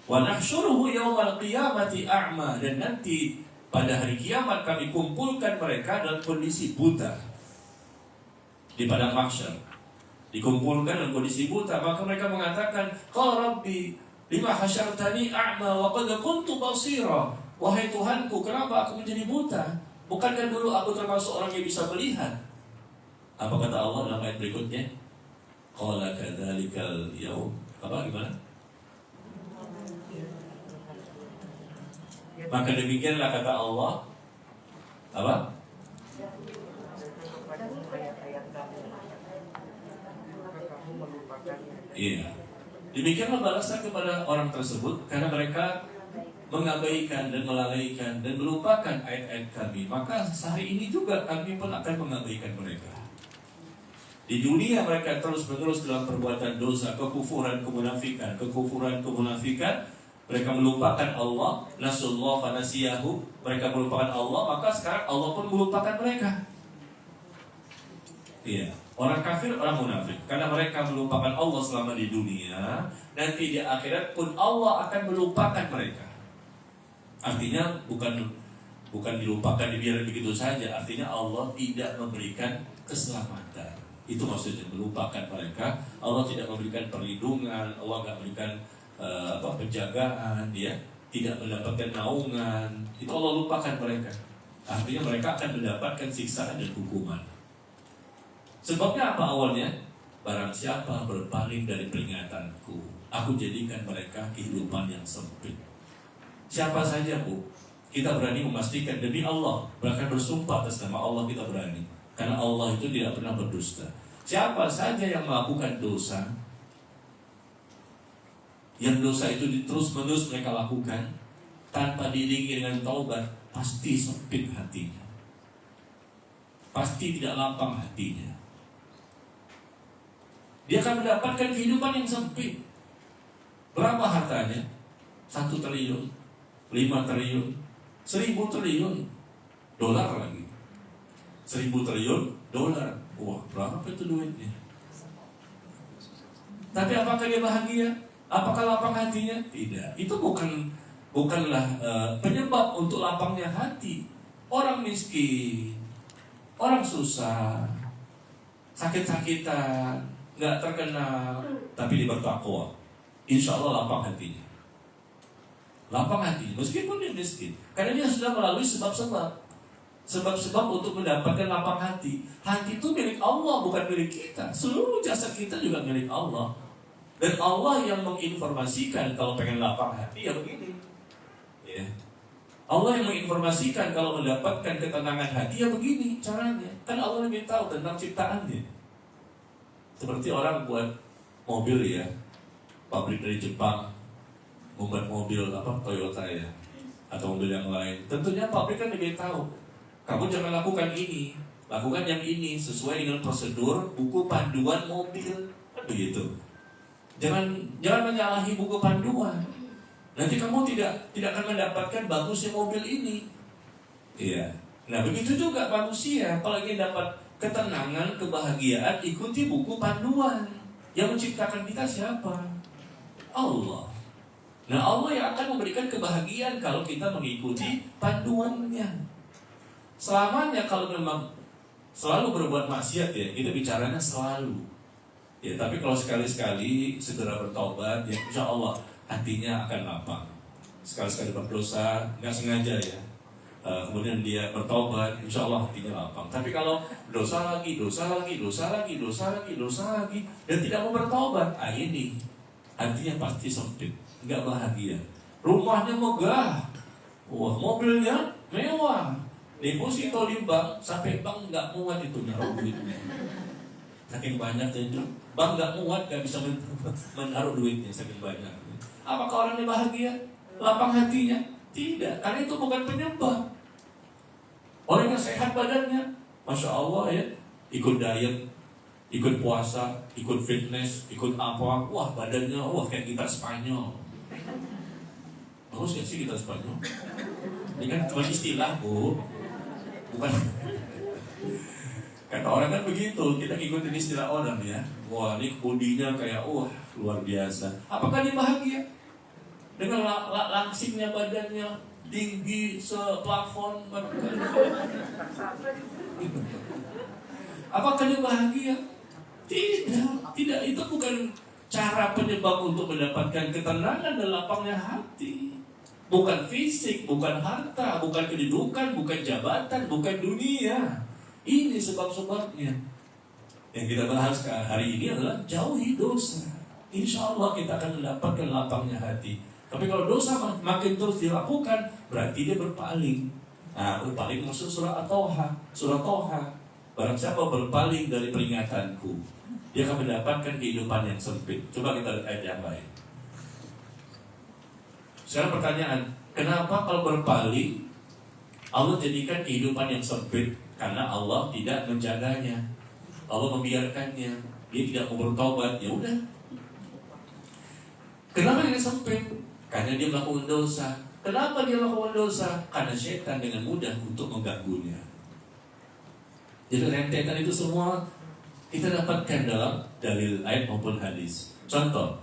Wa nahsyuruhu yaumal qiyamati a'ma, dan nanti pada hari kiamat kami kumpulkan mereka dalam kondisi buta di padang mahsyar. Dikumpulkan dalam kondisi buta, maka mereka mengatakan, qala rabbi lima hasyartani a'ma wa qad kuntu basira. Wahai Tuhanku, kenapa aku menjadi buta? Bukankah dulu aku termasuk orang yang bisa melihat? Apa kata Allah dalam ayat berikutnya? Qala kadzalikal yaum. Apa gimana? Maka demikianlah kata Allah. Apa? Iya. Demikianlah balasan kepada orang tersebut karena mereka mengabaikan dan melalaikan dan melupakan ayat-ayat kami. Maka sehari ini juga kami pun akan mengabaikan mereka. Di dunia mereka terus-menerus dalam perbuatan dosa, kekufuran, kemunafikan, mereka melupakan Allah, nasullah fanasiyahu, mereka melupakan Allah, maka sekarang Allah pun melupakan mereka. Iya, orang kafir, orang munafik, karena mereka melupakan Allah selama di dunia, nanti di akhirat pun Allah akan melupakan mereka. Artinya bukan dilupakan, dibiarkan begitu saja. Artinya Allah tidak memberikan keselamatan. Itu maksudnya melupakan mereka. Allah tidak memberikan perlindungan, Allah tidak memberikan penjagaan, dia tidak mendapatkan naungan. Itu Allah lupakan mereka. Artinya mereka akan mendapatkan siksaan dan hukuman. Sebabnya apa awalnya? Barang siapa berpaling dari peringatanku, aku jadikan mereka kehidupan yang sempit. Siapa saja, Bu, kita berani memastikan demi Allah, bahkan bersumpah atas nama Allah kita berani. Karena Allah itu tidak pernah berdusta. Siapa saja yang melakukan dosa, yang dosa itu terus-menerus mereka lakukan tanpa diiringi dengan taubat, pasti sempit hatinya, pasti tidak lapang hatinya. Dia akan mendapatkan kehidupan yang sempit. Berapa hartanya? 1 triliun, 5 triliun, 1000 triliun dolar lagi. 1000 triliun dolar. Wah, berapa itu duitnya? Tapi apakah dia bahagia? Apakah lapang hatinya? Tidak. Itu bukanlah penyebab untuk lapangnya hati. Orang miskin, orang susah, sakit-sakitan, nggak terkenal, tapi dia bertakwa, insya Allah lapang hatinya. Lapang hatinya, meskipun dia miskin, karena dia sudah melalui sebab-sebab untuk mendapatkan lapang hati. Hati itu milik Allah, bukan milik kita. Seluruh jasad kita juga milik Allah. Dan Allah yang menginformasikan kalau pengen lapang hati ya begini. Ya. Allah yang menginformasikan kalau mendapatkan ketenangan hati ya begini caranya. Kan Allah lebih tahu tentang ciptaannya. Seperti orang buat mobil ya, pabrik dari Jepang membuat mobil Toyota ya, atau mobil yang lain. Tentunya pabrik kan lebih tahu. Kamu jangan lakukan ini, lakukan yang ini sesuai dengan prosedur buku panduan mobil, begitu. Jangan menyalahi buku panduan. Nanti kamu tidak akan mendapatkan bagusnya mobil ini. Iya. Nah begitu juga manusia, kalau ingin dapat ketenangan, kebahagiaan, ikuti buku panduan. Yang menciptakan kita siapa? Allah. Nah Allah yang akan memberikan kebahagiaan kalau kita mengikuti panduannya. Selamanya kalau memang selalu berbuat maksiat ya, kita bicaranya selalu. Ya, tapi kalau sekali-sekali segera bertobat, ya insya Allah hatinya akan lapang. Sekali-sekali berdosa, nggak sengaja ya. Kemudian dia bertobat, insya Allah hatinya lapang. Tapi kalau dosa lagi, dan tidak mau bertobat, ini hatinya pasti sempit, nggak bahagia. Rumahnya megah, wah mobilnya mewah, deposito di bank sampai bank nggak muat itu naruh duitnya. Saking banyaknya itu, bank nggak muat, nggak bisa menaruh duitnya saking banyak. Apakah orangnya bahagia? Lapang hatinya? Tidak, karena itu bukan penyebab. Orang yang sehat badannya, Masya Allah ya, ikut diet, ikut puasa, ikut fitness, ikut apa, wah badannya, wah kayak gitar Spanyol. Bagus gak sih gitar Spanyol? Ini kan cuma istilah, Bu. Bukan. Kata orang kan begitu, kita ngikutin istilah orang ya. Wah, ini bodinya kayak luar biasa. Apakah dia bahagia? Dengan langsingnya badannya, tinggi seplafon. Apakah dia bahagia? Tidak. Itu bukan cara penyebab untuk mendapatkan ketenangan dan lapangnya hati. Bukan fisik, bukan harta, bukan kedudukan, bukan jabatan, bukan dunia. Ini sebab-sebabnya. Yang kita bahas hari ini adalah jauhi dosa. Insya Allah kita akan mendapatkan lapangnya hati. Tapi kalau dosa makin terus dilakukan, berarti dia berpaling. Nah, berpaling maksud surah Toha. Surah Toha. Barang siapa berpaling dari peringatanku, dia akan mendapatkan kehidupan yang sempit. Coba kita lihat ayat yang lain. Sekarang pertanyaan, kenapa kalau berpaling Allah jadikan kehidupan yang sempit? Karena Allah tidak menjaganya, Allah membiarkannya. Dia tidak mau bertobat, ya udah. Kenapa ini sempit? Karena dia melakukan dosa. Kenapa dia melakukan dosa? Karena setan dengan mudah untuk mengganggunya. Jadi rentetan itu semua kita dapatkan dalam dalil ayat maupun hadis. Contoh,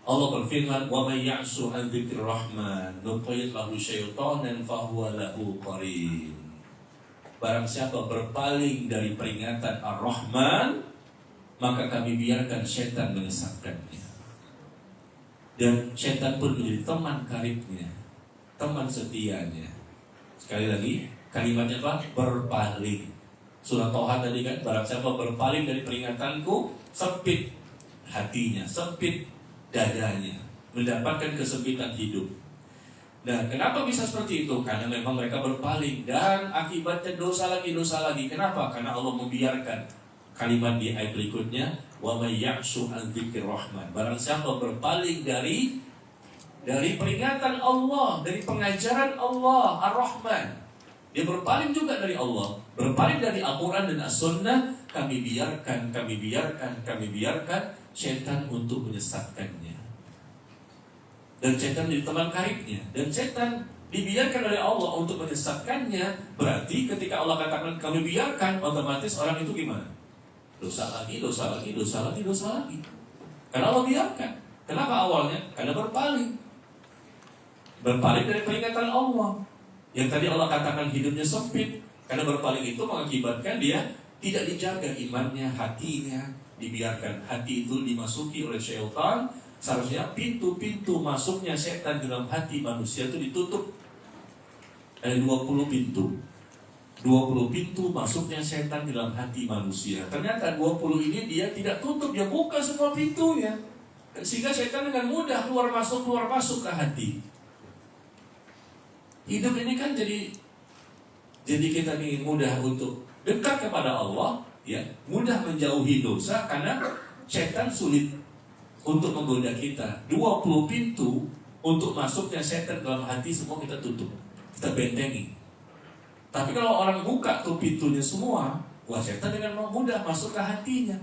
Allah berfirman, "Wa may ya'shu 'an dzikrir rahman nuqayyid lahu syaitanan fa huwa lahu qarin." Barang siapa berpaling dari peringatan Ar-Rahman, maka kami biarkan syaitan menyesatkannya. Dan syaitan pun menjadi teman karibnya, teman setianya. Sekali lagi, kalimatnya apa? Berpaling. Surah Toha tadi kan, barang siapa berpaling dari peringatanku, sempit hatinya, sempit dadanya, mendapatkan kesempitan hidup. Nah, kenapa bisa seperti itu? Karena memang mereka berpaling dan akibatnya dosa lagi. Kenapa? Karena Allah membiarkan. Kalimat di ayat berikutnya, wa may ya'shu 'an dzikrir rahman. Barang siapa berpaling dari peringatan Allah, dari pengajaran Allah Ar-Rahman, dia berpaling juga dari Allah, berpaling dari Al-Quran dan As-Sunnah. Kami biarkan syaitan untuk menyesatkannya. Dan syaitan menjadi teman karibnya. Dan syaitan dibiarkan oleh Allah untuk menyesatkannya. Berarti ketika Allah katakan kami biarkan, otomatis orang itu gimana? Dosa lagi. Karena Allah biarkan. Kenapa awalnya? Karena berpaling dari peringatan Allah. Yang tadi Allah katakan hidupnya sempit. Karena berpaling itu mengakibatkan dia tidak dijaga imannya, hatinya. Dibiarkan hati itu dimasuki oleh syaitan. Seharusnya pintu-pintu masuknya setan dalam hati manusia itu ditutup. Ada 20 pintu. 20 pintu masuknya setan dalam hati manusia. Ternyata 20 ini dia tidak tutup, dia buka semua pintunya. Sehingga setan dengan mudah keluar masuk ke hati. Hidup ini kan jadi kita ini mudah untuk dekat kepada Allah, ya, mudah menjauhi dosa karena setan sulit untuk menggoda kita. 20 pintu untuk masuknya setan dalam hati semua kita tutup, kita bentengi. Tapi kalau orang buka tuh pintunya semua, wah, setan dengan mudah masuk ke hatinya.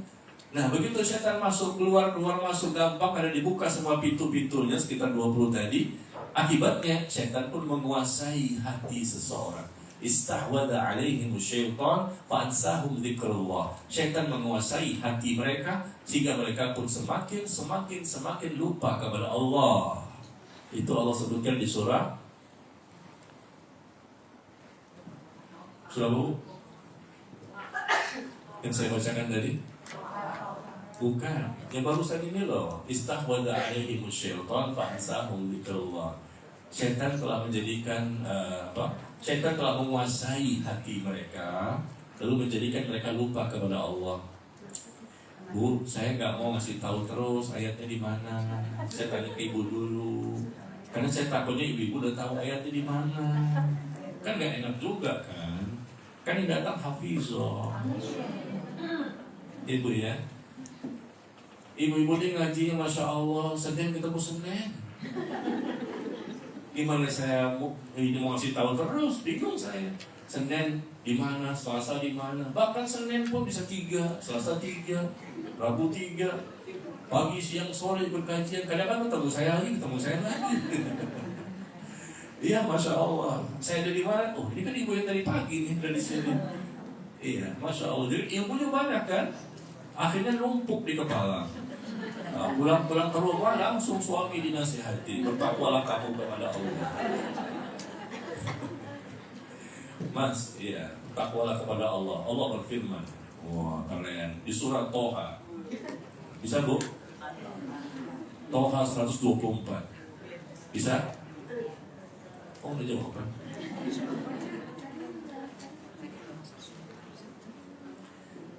Nah, begitu setan masuk, keluar masuk gampang karena dibuka semua pintu-pintunya sekitar 20 tadi. Akibatnya setan pun menguasai hati seseorang. Istahwada alaihimu syaitan fa'ansahum dzikrullah. Syaitan menguasai hati mereka sehingga mereka pun semakin lupa kepada Allah. Itu Allah sebutkan di surah yang saya bacakan tadi. Bukan, yang barusan ini loh. Istahwada alaihimu syaitan fa'ansahum dzikrullah. Syaitan telah menjadikan Syaitan telah menguasai hati mereka, lalu menjadikan mereka lupa kepada Allah. Bu, saya nggak mau ngasih tahu terus ayatnya di mana. Saya tanya ke ibu dulu, karena saya takutnya ibu udah tahu ayatnya di mana. Kan nggak enak juga kan? Kan yang datang hafizah. Ibu ya, ibu-ibu ini ngajinya masya Allah, Senin ketemu Senin. Gimana saya ini mau ngasih tahu terus, bingung saya. Senin di mana, Selasa di mana, bahkan Senin pun bisa 3, Selasa 3, Rabu 3, pagi, siang, sore ikut kajian. Kadang-kadang ketemu saya lagi. Iya, Masya Allah. Saya dari mana? Oh, ini kan ibu yang dari pagi nih, dari sini. Iya, Masya Allah. Jadi ilmunya banyak kan? Akhirnya numpuk di kepala. Nah, pulang-pulang ke rumah langsung suami dinasihati, bertakwalah kamu kepada Allah. Mas, iya, takwalah kepada Allah. Allah berfirman. Wah, keren. Di surat Toha. Bisa, Bu? Toha 124. Bisa? Oh, udah jawab kan?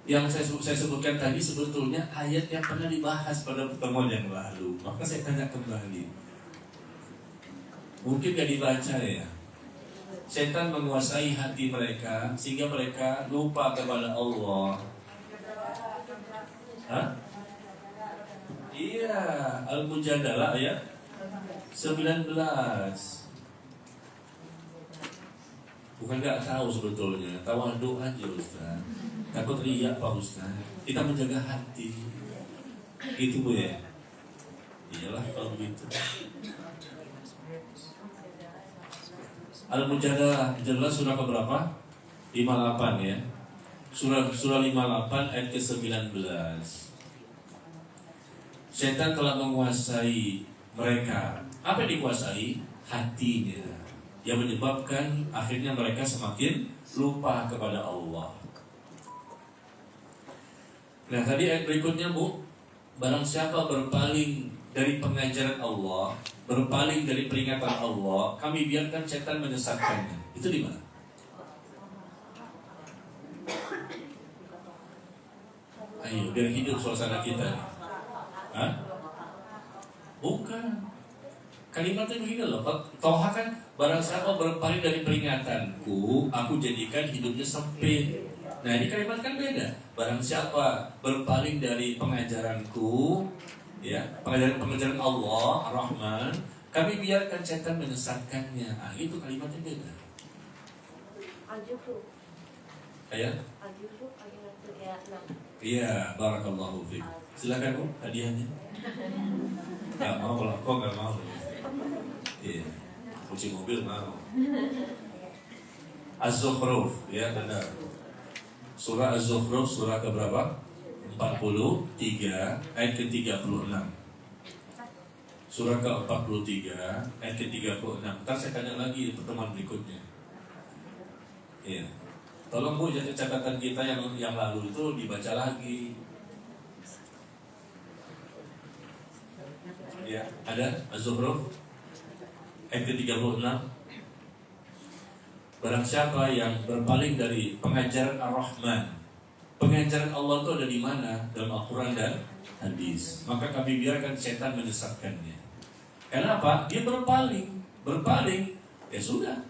Yang saya sebutkan tadi sebetulnya ayat yang pernah dibahas pada pertemuan yang lalu. Maka saya tanya kembali. Mungkin gak dibaca ya. Setan menguasai hati mereka sehingga mereka lupa kepada Allah. Hah? Iya, Al-Mujadalah ayat 19. Bukan gak tahu sebetulnya, tawadhu aja Ustaz. Takut riak Pak Ustaz. Kita menjaga hati. Gitu Bu ya. Iyalah kalau begitu. Al-Mujadalah jelas surah keberapa? 58 ya. Surah 58 ayat ke-19. Setan telah menguasai mereka. Apa yang dikuasai? Hatinya. Yang menyebabkan akhirnya mereka semakin lupa kepada Allah. Nah tadi ayat berikutnya Bu, barang siapa berpaling dari pengajaran Allah, berpaling dari peringatan Allah, kami biarkan setan menyesatkannya. Itu di mana? Ayo, biar hidup suasana kita. Hah? Bukan. Kalimatnya begini loh, Toha kan, barang siapa berpaling dari peringatanku, aku jadikan hidupnya sempit. Nah ini kalimat kan beda. Barang siapa berpaling dari pengajaranku, ya, pengajaran Allah Ar-Rahman, kami biarkan setan menyesatkannya. Ah, itu kalimatnya beda. Al-Jufru. Ayat? Al-Jufru ayat 6. Iya, barakallahu fiik. Silakan Bu, hadiahnya. Gak mau kalau kok gak mau. Iya, kunci mobil mau. Az-Zukhruf, ya benar. Surah Az-Zukhruf, surah keberapa? 43 ayat ke-36. Surah ke-43 ayat ke-36. Ntar saya tanya lagi di pertemuan berikutnya. Iya. Tolong Bu, jadi catatan kita yang lalu itu dibaca lagi. Ya, ada Az-Zukhruf ayat ke-36. Barang siapa yang berpaling dari pengajaran Ar-Rahman, pengajaran Allah itu ada di mana? Dalam Al-Quran dan hadis. Maka kami biarkan setan menyesatkannya. Kenapa? Dia berpaling, ya sudah.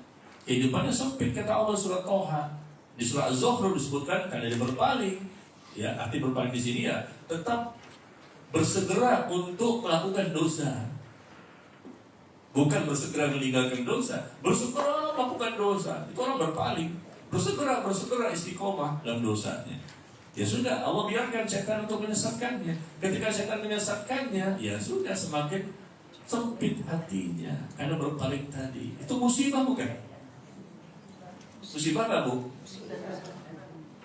Kehidupannya sempit, kata Allah surat Toha. Di surah Az-Zukhruf disebutkan karena dia berpaling. Ya, arti berpaling di sini ya tetap bersegera untuk melakukan dosa. Bukan bersegera meninggalkan dosa, bersegera melakukan dosa. Itu orang berpaling, bersegera istiqomah dalam dosanya. Ya sudah, Allah biarkan setan untuk menyesatkannya. Ketika setan menyesatkannya, ya sudah semakin sempit hatinya karena berpaling tadi. Itu musibah bukan? Musibah nggak Bu?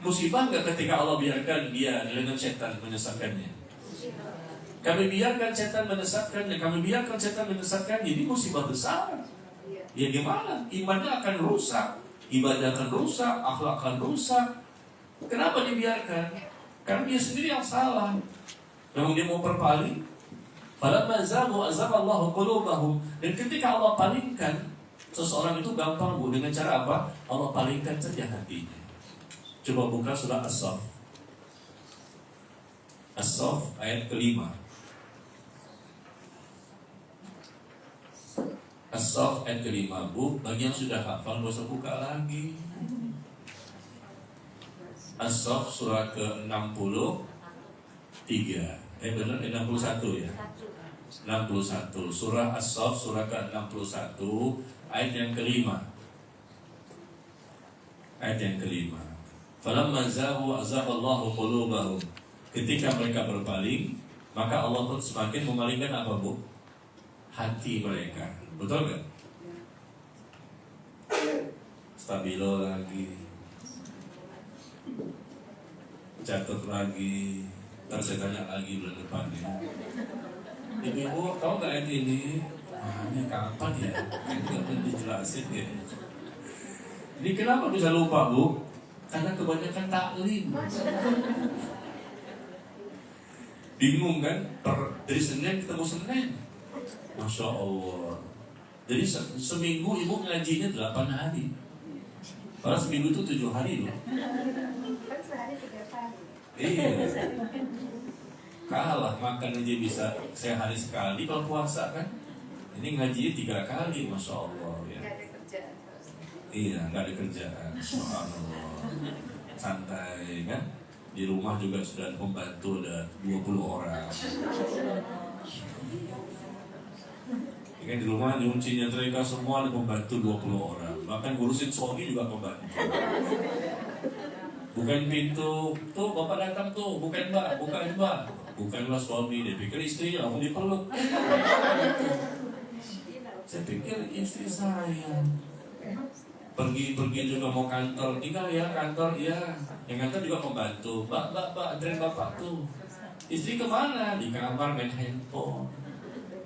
Musibah nggak ketika Allah biarkan dia dengan setan menyesatkannya? Kami biarkan setan menyesatkannya, ini musibah besar. Ya gimana? Imannya akan rusak, ibadah akan rusak, akhlak akan rusak. Kenapa dibiarkan? Karena dia sendiri yang salah. Memang dia mau berpaling. Falamma zaghu azaghallahu qulubahum. Dan ketika Allah palingkan, seseorang itu gampang Bu, dengan cara apa? Allah palingkan saja hatinya. Coba buka surah As-Saff. As-Saff ayat ke-5. As-Saff ayat ke-5 Bu, bagi yang sudah hafal gak usah buka lagi. As-Saff surah ke-63. Benar 61 ya. 61. Surah As-Saff surah ke-61 ayat yang ke-5. Ayat yang ke-5. Falamma zaghu azaghallahu qulubahum. Ketika mereka berpaling, maka Allah pun semakin memalingkan apa Bu? Hati mereka. Betul nggak? stabilo lagi, catat lagi, ntar saya tanya lagi bulan depannya. Ibu tahu nggak ini? Ini kapan ya? Ini nggak pernah dijelasin ya. Ini kenapa bisa lupa Bu? Karena kebanyakan taklim. Bingung kan? Dari Senin ketemu Senin. Masya Allah. Jadi seminggu ibu ngajinya 8 hari. Padahal seminggu itu 7 hari loh. Kan sehari 3 kali. Iya. Kalah makan aja bisa sehari sekali kalau puasa kan. Ini ngajinya 3 kali, Masya Allah ya. Gak ada kerjaan. Iya, nggak ada kerjaan. Subhanallah. Santai kan. Di rumah juga sudah ada pembantu, ada 20 orang. Ya kan, di rumah nyuci nyetrika semua ada pembantu 20 orang. Bahkan ngurusin suami juga pembantu. Bukan pintu, tuh bapak datang tuh, bukan mbak, bukan mbak. Bukanlah suami, dia pikir istri, aku dipeluk. Saya pikir istri saya. Pergi juga mau kantor, tinggal ya kantor ya. Yang kantor juga membantu. Mbak, anterin bapak tuh. Istri kemana? Di kamar main handphone.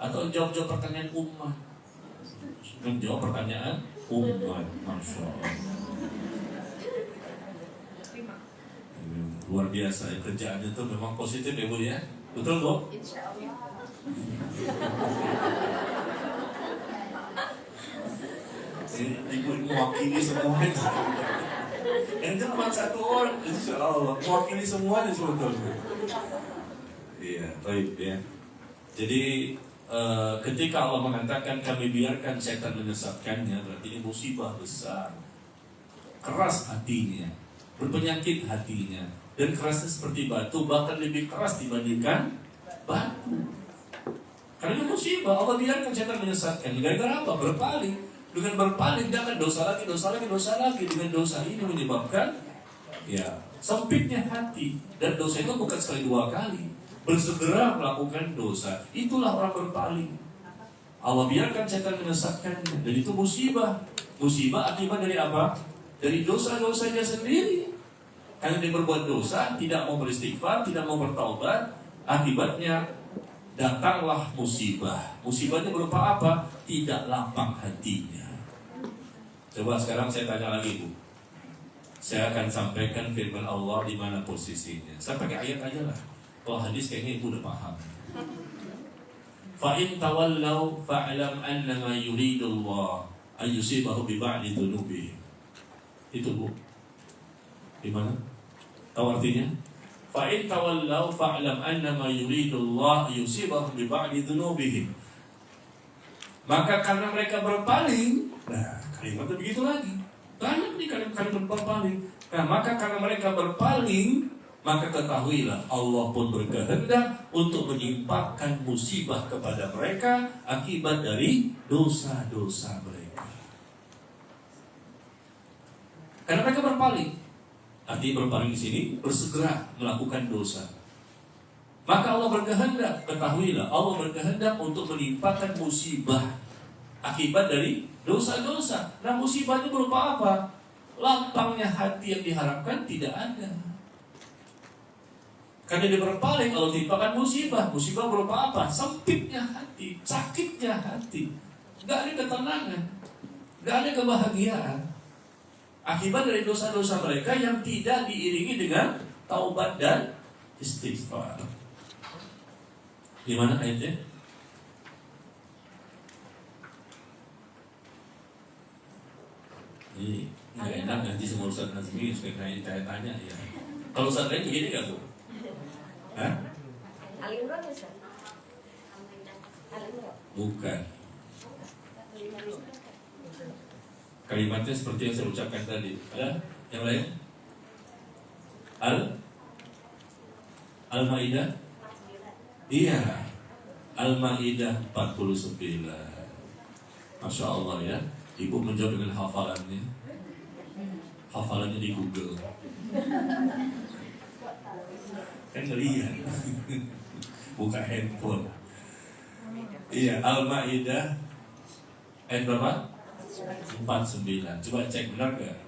Atau jawab pertanyaan umat. Menjawab pertanyaan umat, Masya Allah. Luar biasa ya, kerjaan itu memang positif ya Bu ya. Betul Bu? Insya Allah. Ibu mewakili semuanya. Yang cuma satu orang, Insya Allah mewakili semuanya sebetulnya. Iya, baik ya. Jadi ketika Allah mengatakan kami biarkan setan menyesatkannya, berarti ini musibah besar. Keras hatinya, berpenyakit hatinya, dan kerasnya seperti batu, bahkan lebih keras dibandingkan batu. Karena ini musibah, Allah biarkan setan menyesatkan. Gara-gara apa? Berpaling. Dengan berpaling jangan dosa lagi. Dengan dosa ini menyebabkan ya sempitnya hati. Dan dosa itu bukan sekali 2 kali. Bersegera melakukan dosa. Itulah orang berpaling. Allah biarkan setan menyesatkannya. Dan itu musibah. Musibah akibat dari apa? Dari dosa-dosanya sendiri. Karena dia berbuat dosa, tidak mau beristighfar, tidak mau bertaubat, akibatnya datanglah musibah. Musibahnya berupa apa? Tidak lapang hatinya. Coba sekarang saya tanya lagi Bu. Saya akan sampaikan firman Allah di mana posisinya. Saya pakai ayat aja lah. Kalau hadis kayaknya Ibu udah paham. Fa in tawallaw fa'lam annama yuridullah ayyusibahu bi ba'di dzunubihim. Itu Bu. Di mana? Tahu artinya? Fa in tawallaw fa'lam annama yuridullah ayyusibahu bi ba'di dzunubihim. Maka karena mereka berpaling, nah kalimatnya begitu lagi. Banyak nih kalimat berpaling. Nah maka karena mereka berpaling, maka ketahuilah Allah pun berkehendak untuk menimpakan musibah kepada mereka akibat dari dosa-dosa mereka. Karena mereka berpaling. Artinya berpaling di sini bersegera melakukan dosa. Maka Allah berkehendak, ketahuilah Allah berkehendak untuk menimpakan musibah akibat dari dosa-dosa. Nah musibahnya berupa apa? Lapangnya hati yang diharapkan tidak ada. Karena dia berpaling, Allah timpakan musibah. Musibah berupa apa? Sempitnya hati, sakitnya hati, gak ada ketenangan, gak ada kebahagiaan. Akibat dari dosa-dosa mereka yang tidak diiringi dengan taubat dan istighfar. Gimana ayatnya? Ini nggak enak nanti semua Ustaz Nazmi supaya tanya ya. Kalau Ustaz lain begini nggak Bu? Hah? Al-Imran Ustaz. Al-Imran. Bukan. Kalimatnya seperti yang saya ucapkan tadi. Ada yang lain? Al-Maidah? Iya. Al-Maidah 49. Masya Allah ya. Ibu menjawab dengan hafalannya. Hafalannya di Google. Kan ngelihat. Buka handphone. Iya, Al-Maidah ayat berapa? 49. Coba cek benar gak?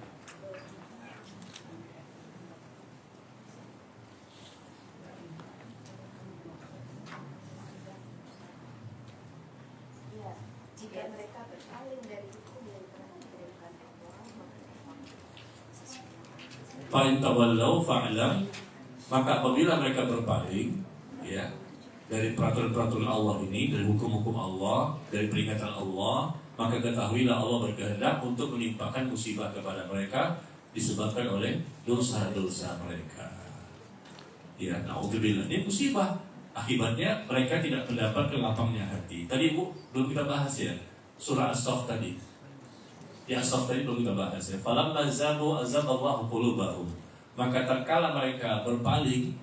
Ya, jika mereka berpaling dari hukum yang telah diberikan Allah, Fa'in tawallau fa'lam, maka apabila mereka berpaling, ya, dari peraturan-peraturan Allah ini, dari hukum-hukum Allah, dari peringatan Allah, maka ketahuilah Allah berkehendak untuk menimpakan musibah kepada mereka disebabkan oleh dosa-dosa mereka. Ya, na'udzubillah, ini musibah. Akibatnya mereka tidak mendapatkan lapangnya hati. Tadi Bu, belum kita bahas ya, surah As-Saff tadi. Ya, As-Saff tadi belum kita bahas ya. Falamma zabu azaballahu qulubahum. Maka tatkala mereka berpaling,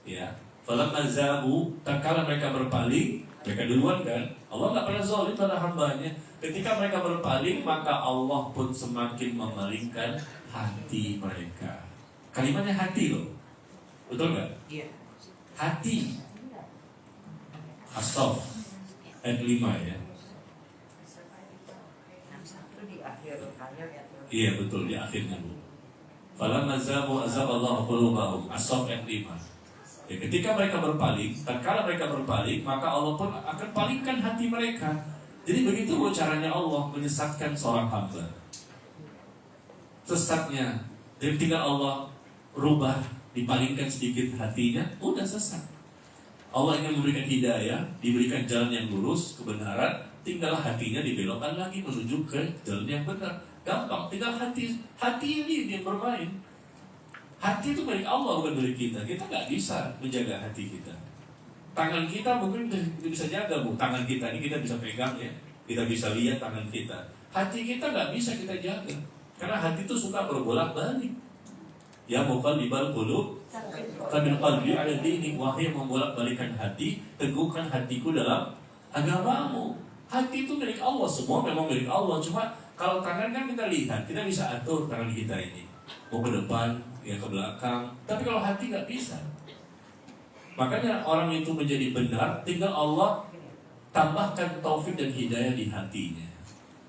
ya, falamma zabu, tatkala mereka berpaling, mereka duluan kan. Allah nggak pernah zalim pada hambanya. Ketika mereka berpaling, maka Allah pun semakin memalingkan hati mereka. Kalimatnya hati loh, betul nggak? Iya. Hati. As-Saff ayat 5 ya. Itu di akhir ayat ya. Iya betul, di akhirnya Bu. Falamma zabu azaballahu qulubahum. As-Saff ayat 5. Ya, ketika mereka berpaling, tatkala mereka berpaling, maka Allah pun akan palingkan hati mereka. Jadi begitu loh caranya Allah menyesatkan seorang hamba. Sesatnya, jadi tinggal Allah rubah, dipalingkan sedikit hatinya, udah sesat. Allah ingin memberikan hidayah, diberikan jalan yang lurus, kebenaran, tinggal hatinya dibelokkan lagi menuju ke jalan yang benar. Gampang, tinggal hati ini yang bermain. Hati itu milik Allah, bukan milik kita. Kita nggak bisa menjaga hati kita. Tangan kita mungkin kita bisa jaga, Bu. Tangan kita ini kita bisa pegang ya. Kita bisa lihat tangan kita. Hati kita nggak bisa kita jaga. Karena hati itu suka berbolak-balik. Ya muqallibal qulub tabil qalbi ala dinik, wahai yang membolak-balikan hati, teguhkan hatiku dalam agamamu. Hati itu milik Allah, semua memang milik Allah. Cuma kalau tangan kan kita lihat, kita bisa atur tangan kita ini mau ke depan, ya ke belakang. Tapi kalau hati nggak bisa. Makanya orang itu menjadi benar, tinggal Allah tambahkan taufik dan hidayah di hatinya.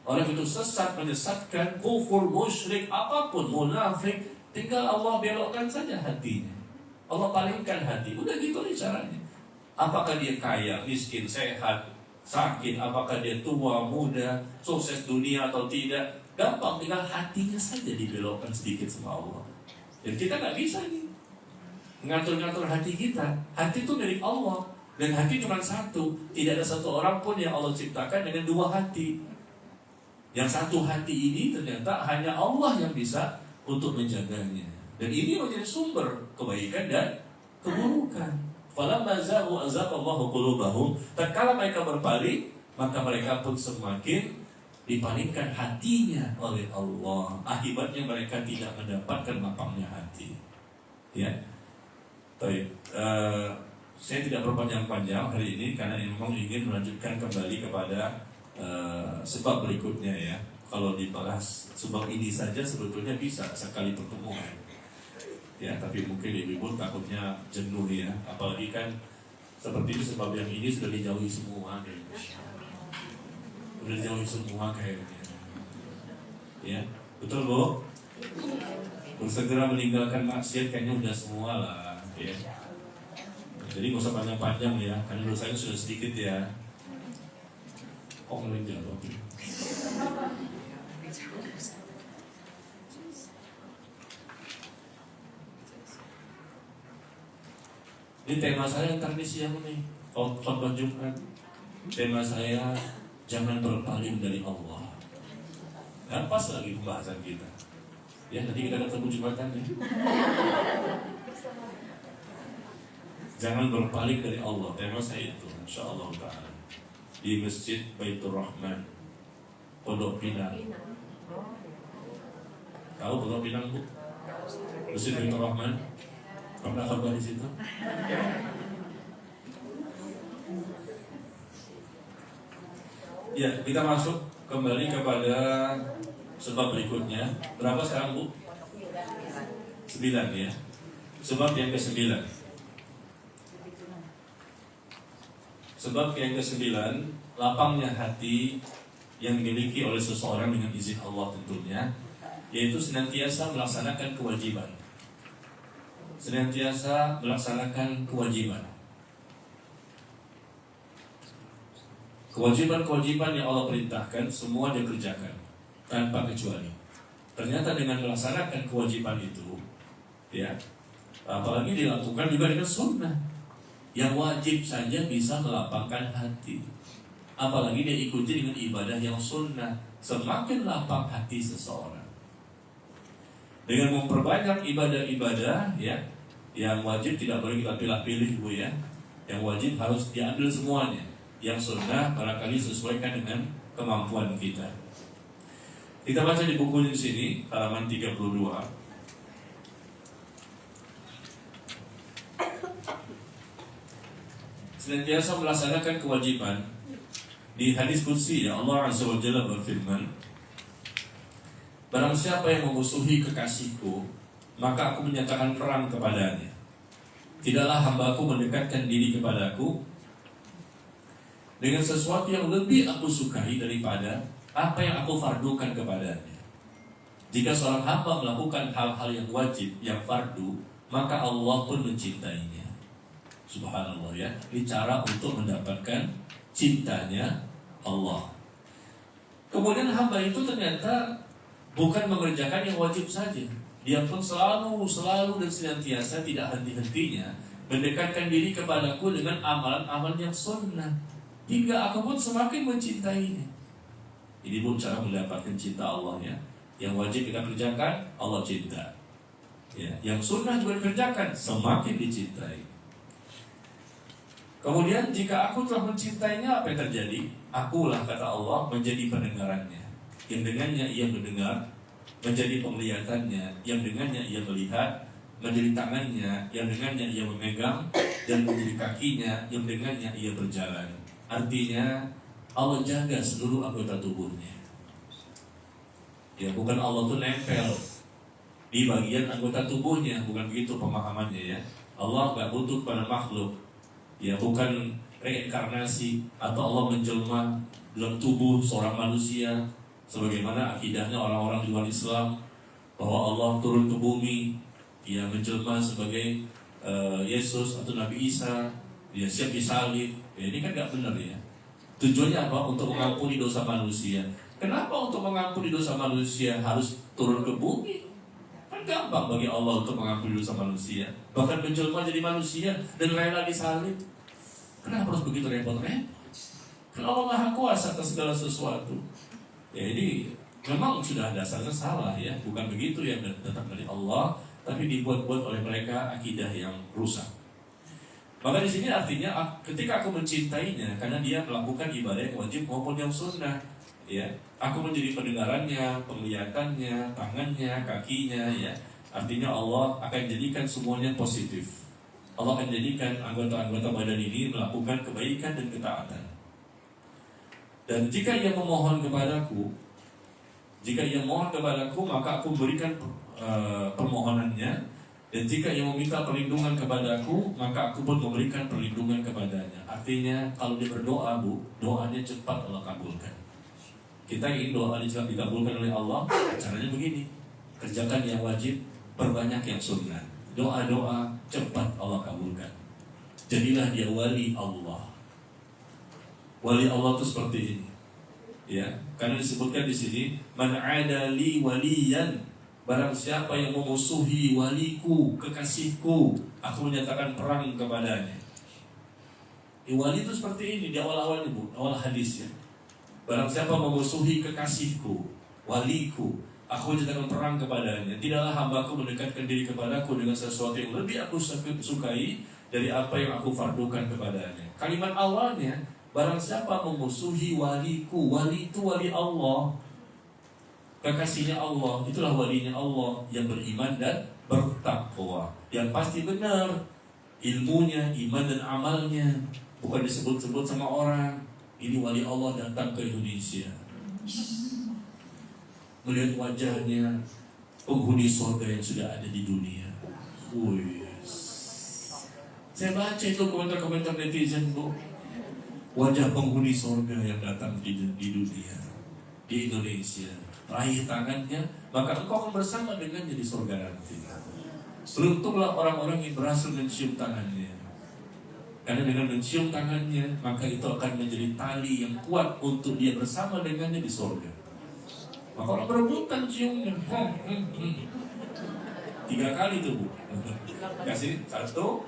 Orang itu sesat, menyesatkan, kufur, musyrik, apapun, munafik, tinggal Allah belokkan saja hatinya. Allah palingkan hati. Udah gitu nih caranya. Apakah dia kaya, miskin, sehat, sakit, apakah dia tua, muda, sukses dunia atau tidak, gampang, tinggal hatinya saja dibelokkan sedikit sama Allah. Dan kita nggak bisa nih ngatur-ngatur hati kita. Hati itu milik Allah. Dan hati cuma satu. Tidak ada satu orang pun yang Allah ciptakan dengan dua hati. Yang satu hati ini ternyata hanya Allah yang bisa untuk menjaganya. Dan ini menjadi sumber kebaikan dan keburukan. Falamma zaghu azaghallahu qulubahum. Tatkala mereka berpaling, maka mereka pun semakin dipalingkan hatinya oleh Allah. Akibatnya mereka tidak mendapatkan lapangnya hati. Ya. Baik. Saya tidak berpanjang-panjang hari ini karena memang ingin melanjutkan kembali kepada sebab berikutnya ya. Kalau dibahas sebab ini saja sebetulnya bisa sekali pertemuan. Ya, tapi mungkin ibu takutnya jenuh ya. Apalagi kan seperti itu sebab yang ini sudah dijauhi semua kayaknya. Sudah dijauhi semua kayaknya. Ya, betul Bu? Bersegera meninggalkan maksiat kayaknya udah semua lah ya. Jadi nggak usah panjang-panjang ya, karena dosanya sudah sedikit ya. Oh meninggal. Ini tema saya ntar di siang nih, khotbah Jumat. Tema saya jangan berpaling dari Allah. Dan pas lagi pembahasan kita. Ya nanti kita ketemu Jumatan ya. Jangan berpaling dari Allah. Tema saya itu, insyaallah taala di Masjid Baitur Rahman, Pondok Pinang. Tahu Pondok Pinang Bu? Masjid Baitur Rahman. Pernah khotbah di situ? Ya, kita masuk kembali kepada sebab berikutnya. Berapa sekarang Bu? 9 ya. Sebab yang ke-9. Sebab yang ke-9, lapangnya hati yang dimiliki oleh seseorang dengan izin Allah tentunya, yaitu senantiasa melaksanakan kewajiban. Senantiasa melaksanakan kewajiban. Kewajiban-kewajiban yang Allah perintahkan semua dia kerjakan tanpa kecuali. Ternyata dengan melaksanakan kewajiban itu, ya, apalagi dilakukan juga dengan sunnah yang wajib saja bisa melapangkan hati. Apalagi dia ikuti dengan ibadah yang sunnah, semakin lapang hati seseorang. Dengan memperbanyak ibadah-ibadah, ya, yang wajib tidak boleh kita pilih-pilih, Bu, ya. Yang wajib harus diambil semuanya. Yang sunnah barangkali sesuaikan dengan kemampuan kita. Kita baca di buku di sini halaman 32. Senantiasa melaksanakan kewajiban. Di hadis qudsi ya Allah Azza wa Jalla berfirman, barang siapa yang memusuhi kekasihku, maka aku menyatakan perang kepadanya. Tidaklah hambaku mendekatkan diri kepadaku dengan sesuatu yang lebih aku sukai daripada apa yang aku fardukan kepadanya. Jika seorang hamba melakukan hal-hal yang wajib, yang fardu, maka Allah pun mencintainya. Subhanallah, ya. Ini cara untuk mendapatkan cintanya Allah. Kemudian hamba itu ternyata bukan mengerjakan yang wajib saja. Dia pun selalu dan senantiasa tidak henti-hentinya mendekatkan diri kepadaku dengan amalan-amalan yang sunnah, hingga aku pun semakin mencintainya. Ini pun cara mendapatkan cinta Allah, ya. Yang wajib kita kerjakan, Allah cinta, ya. Yang sunnah juga dikerjakan, semakin dicintai. Kemudian jika aku telah mencintainya, apa yang terjadi? Akulah, kata Allah, menjadi pendengarannya, yang dengannya ia mendengar, menjadi penglihatannya, yang dengannya ia melihat, menjadi tangannya, yang dengannya ia memegang, dan menjadi kakinya, yang dengannya ia berjalan. Artinya Allah jaga seluruh anggota tubuhnya. Ya, bukan Allah tuh nempel di bagian anggota tubuhnya, bukan begitu pemahamannya, ya. Allah gak butuh pada makhluk, ya, bukan reinkarnasi atau Allah menjelma dalam tubuh seorang manusia sebagaimana akidahnya orang-orang di luar Islam, bahwa Allah turun ke bumi, ya, menjelma sebagai Yesus atau Nabi Isa, ya, siap disalib. Ya, ini kan gak benar, ya. Tujuannya apa? Untuk mengampuni dosa manusia. Kenapa untuk mengampuni dosa manusia harus turun ke bumi? Kan gampang bagi Allah untuk mengampuni dosa manusia, bahkan menjelma jadi manusia dan rela disalib. Kenapa harus begitu repot-repot? Karena Allah Maha Kuasa atas segala sesuatu. Ya, ini memang sudah dasarnya salah, ya. Bukan begitu yang datang dari Allah, tapi dibuat-buat oleh mereka akidah yang rusak. Maka di sini artinya ketika aku mencintainya karena dia melakukan ibadah yang wajib maupun yang sunnah, ya, aku menjadi pendengarannya, penglihatannya, tangannya, kakinya, ya. Artinya Allah akan jadikan semuanya positif. Allah akan jadikan anggota-anggota badan ini melakukan kebaikan dan ketaatan. Dan jika ia memohon kepadaku, maka aku berikan permohonannya. Dan jika ia meminta perlindungan kepadaku, maka aku pun memberikan perlindungan kepadanya. Artinya kalau dia berdoa, Bu, doanya cepat Allah kabulkan. Kita ingin doa dikabulkan oleh Allah, caranya begini: kerjakan yang wajib, perbanyak yang sunnah. Doa-doa cepat Allah kabulkan. Jadilah dia wali Allah. Wali Allah itu seperti ini, ya. Karena disebutkan di sini, man adali waliyan, barang siapa yang memusuhi waliku, kekasihku, aku menyatakan perang kepadanya. Wali itu seperti ini di awal-awal, Ibu, awal hadisnya. Barang siapa memusuhi kekasihku, waliku, aku menyatakan perang kepadanya. Tidaklah hambaku mendekatkan diri kepadaku dengan sesuatu yang lebih aku sukai dari apa yang aku fardukan kepadanya. Kalimat awalnya, barang siapa memusuhi waliku, wali itu wali Allah, kekasihnya Allah, itulah walinya Allah yang beriman dan bertakwa, yang pasti benar ilmunya, iman dan amalnya, bukan disebut-sebut sama orang. Ini wali Allah datang ke Indonesia, melihat wajahnya penghuni surga yang sudah ada di dunia. Saya baca itu komentar-komentar netizen, Bu, wajah penghuni surga yang datang di dunia. di Indonesia, raih tangannya, maka engkau akan bersama dengannya di surga nanti. Beruntunglah orang-orang yang berhasil mencium tangannya, karena dengan mencium tangannya maka itu akan menjadi tali yang kuat untuk dia bersama dengannya di surga. Maka orang berebutan ciumnya. 3 kali tuh Bu. Kasih 1, 2.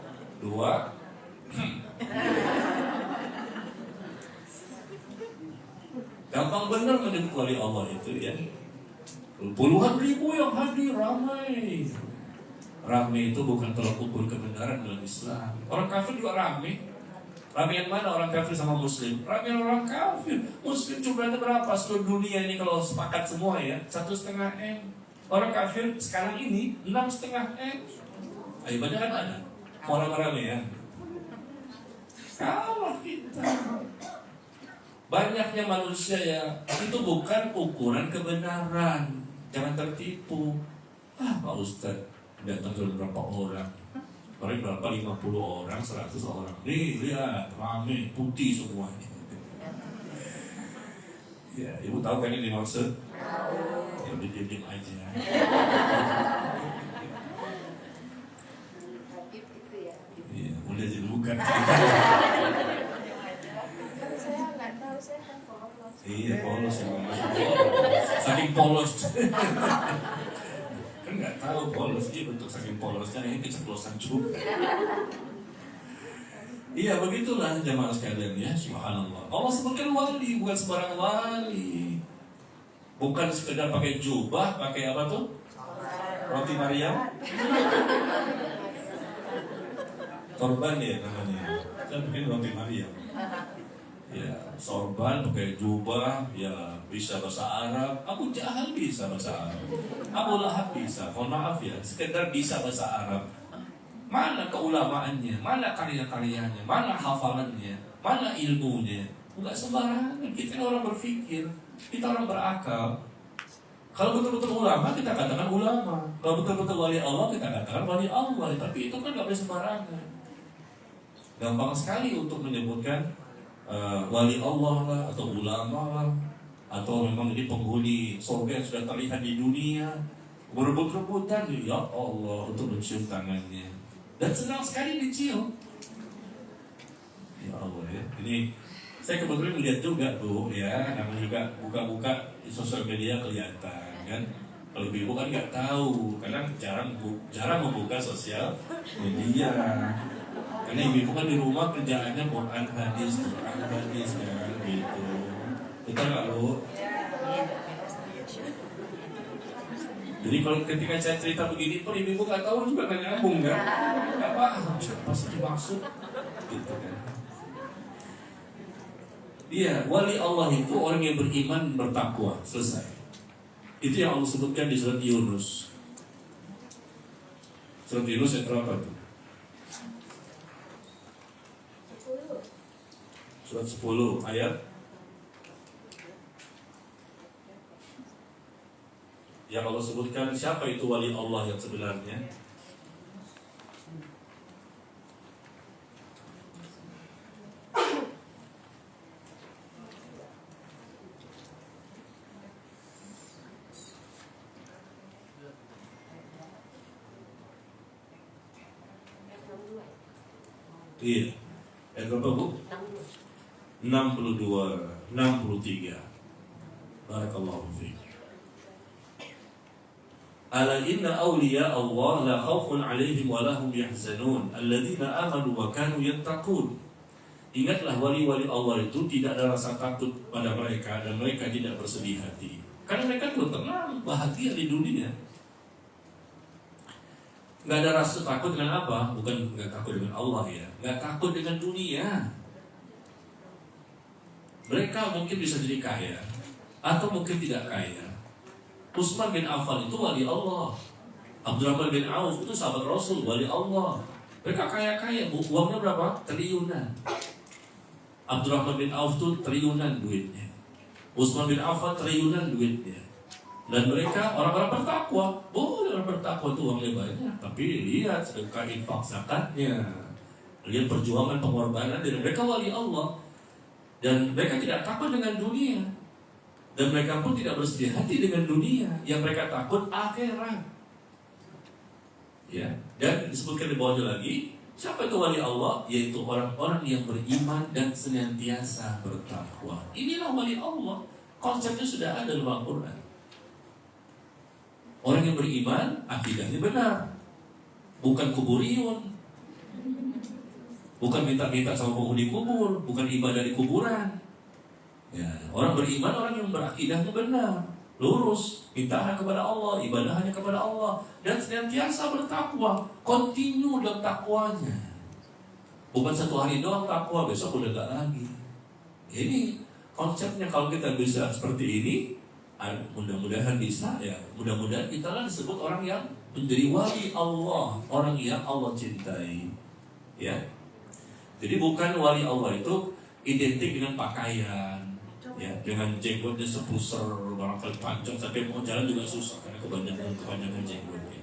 Gampang benar menyebut wali Allah itu ya. Puluhan ribu yang hadir, ramai. Ramai itu bukan tolak ukur kebenaran dalam Islam. Orang kafir juga ramai. Ramai yang mana orang kafir sama muslim? Ramai orang kafir. Muslim jumlahnya berapa? Seluruh dunia ini kalau sepakat semua ya 1,5 M. Orang kafir sekarang ini 6,5 M. Ayo banyak kan ada. Orang-orang ya. Kalah kita. Banyaknya manusia ya, itu bukan ukuran kebenaran. Jangan tertipu. Pak Ustadz datang ke berapa orang? Kemarin berapa? 50 orang, 100 orang. Nih lihat, rame, putih semuanya. Ya, ibu tahu kan ini maksud? Ya udah diam aja. Habib itu ya. Iya, udah jadi bukan. Kan saya nggak tahu, saya kan polos. Iya, polos ya, saking polos. Kan nggak tahu polos, iya bentuk saking polosnya ini keceplosan juga. Iya, begitulah jamaah sekalian ya, subhanallah. Allah sebutkan wali, bukan sembarang wali. Bukan sekedar pakai jubah, pakai apa tuh? Roti Maryam. Sorban ya namanya. Kan bikin roti Maryam. Ya, sorban pakai jubah, ya bisa bahasa Arab. Abu Jahal bisa bahasa Arab. Abu Lahab bisa. Mohon maaf ya, sekedar bisa bahasa Arab. Mana keulamaannya, mana karya-karyanya, mana hafalannya, mana ilmunya. Enggak sembarangan. Kita orang berpikir, kita orang berakal. Kalau betul-betul ulama, kita katakan ulama. Kalau betul-betul wali Allah, kita katakan wali Allah. Tapi itu kan gak boleh sembarangan. Gampang sekali untuk menyebutkan wali Allah lah, atau ulama lah, atau memang ini penghuni surga yang sudah terlihat di dunia, berebut-rebutan, ya Allah, untuk mencium tangannya. Dan senang sekali dicium. Ya Allah ya. Ini saya kebetulan melihat juga Bu ya, namanya juga buka-buka di sosial media kelihatan kan. Kalau ibu kan nggak tahu, karena jarang membuka sosial media. Karena ibu kan di rumah kerjaannya Quran hadis kan gitu. Betul nggak Bu? Jadi kalau ketika saya cerita begini pun ibu nggak tahu juga nggak nyambung kan? Nggak paham siapa sih dimaksud, gitu kan? Iya, wali Allah itu orang yang beriman bertakwa, selesai. Itu yang Allah sebutkan di surat Yunus. Surat Yunus ayat berapa tuh? 10. Surat 10 ayat yang Allah sebutkan siapa itu wali Allah yang sebenarnya. Iya. Ayat berapa Bu? 62, 63. Barakallahu fiik. Ala inna awliya Allah la khawfun 'alaihim wa lahum yahzanun alladzina amanu wa kanu yattaqun. Ingatlah wali-wali Allah itu tidak ada rasa takut pada mereka dan mereka tidak bersedih hati. Karena mereka tuh tenang, bahagia di dunia. Nggak ada rasa takut dengan apa? Bukan nggak takut dengan Allah ya, nggak takut dengan dunia. Mereka mungkin bisa jadi kaya atau mungkin tidak kaya. Utsman bin Affan itu wali Allah. Abdurrahman bin Auf itu sahabat Rasul, wali Allah. Mereka kaya-kaya, uangnya berapa? Triliunan. Abdurrahman bin Auf itu triliunan duitnya. Utsman bin Affan triliunan duitnya. Dan mereka orang-orang bertakwa. Boleh orang bertakwa itu uangnya banyak, tapi lihat sedekah, infak, zakatnya, lihat perjuangan, pengorbanan, dan mereka wali Allah. Dan mereka tidak takut dengan dunia. Dan mereka pun tidak bersedih hati dengan dunia. Yang mereka takut akhirat. Ya. Dan disebutkan di bawahnya lagi, siapa itu wali Allah? Yaitu orang-orang yang beriman dan senantiasa bertakwa. Inilah wali Allah. Konsepnya sudah ada dalam Al-Quran. Orang yang beriman, akidahnya benar. Bukan kuburiyun. Bukan minta-minta sama penghuni kubur. Bukan ibadah di kuburan. Ya, orang beriman, orang yang berakidahnya benar, lurus, minta kepada Allah, ibadah hanya kepada Allah, dan senantiasa bertakwa, continue dalam takwanya. Bukan satu hari doang takwa, besok udah gak lagi. Ini konsepnya. Kalau kita bisa seperti ini, mudah-mudahan bisa ya. Mudah-mudahan kita lah disebut orang yang menjadi wali Allah, orang yang Allah cintai. Ya. Jadi bukan wali Allah itu identik dengan pakaian. Ya, dengan jenggotnya sepuser, barangkali panjang sampai mau jalan juga susah karena kebanyakan jenggotnya.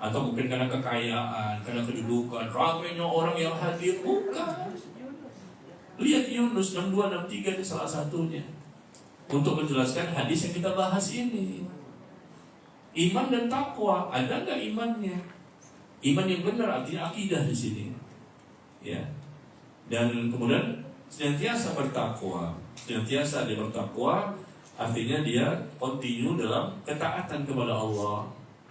Atau mungkin karena kekayaan, karena kedudukan, ramainya orang yang hadir. Bukan. Lihat Yunus 62-63 ini salah satunya untuk menjelaskan hadis yang kita bahas ini. Iman dan takwa, ada nggak imannya? Iman yang benar artinya akidah di sini. Ya. Dan kemudian senantiasa bertakwa. Senantiasa dia bertakwa, artinya dia continue dalam ketaatan kepada Allah.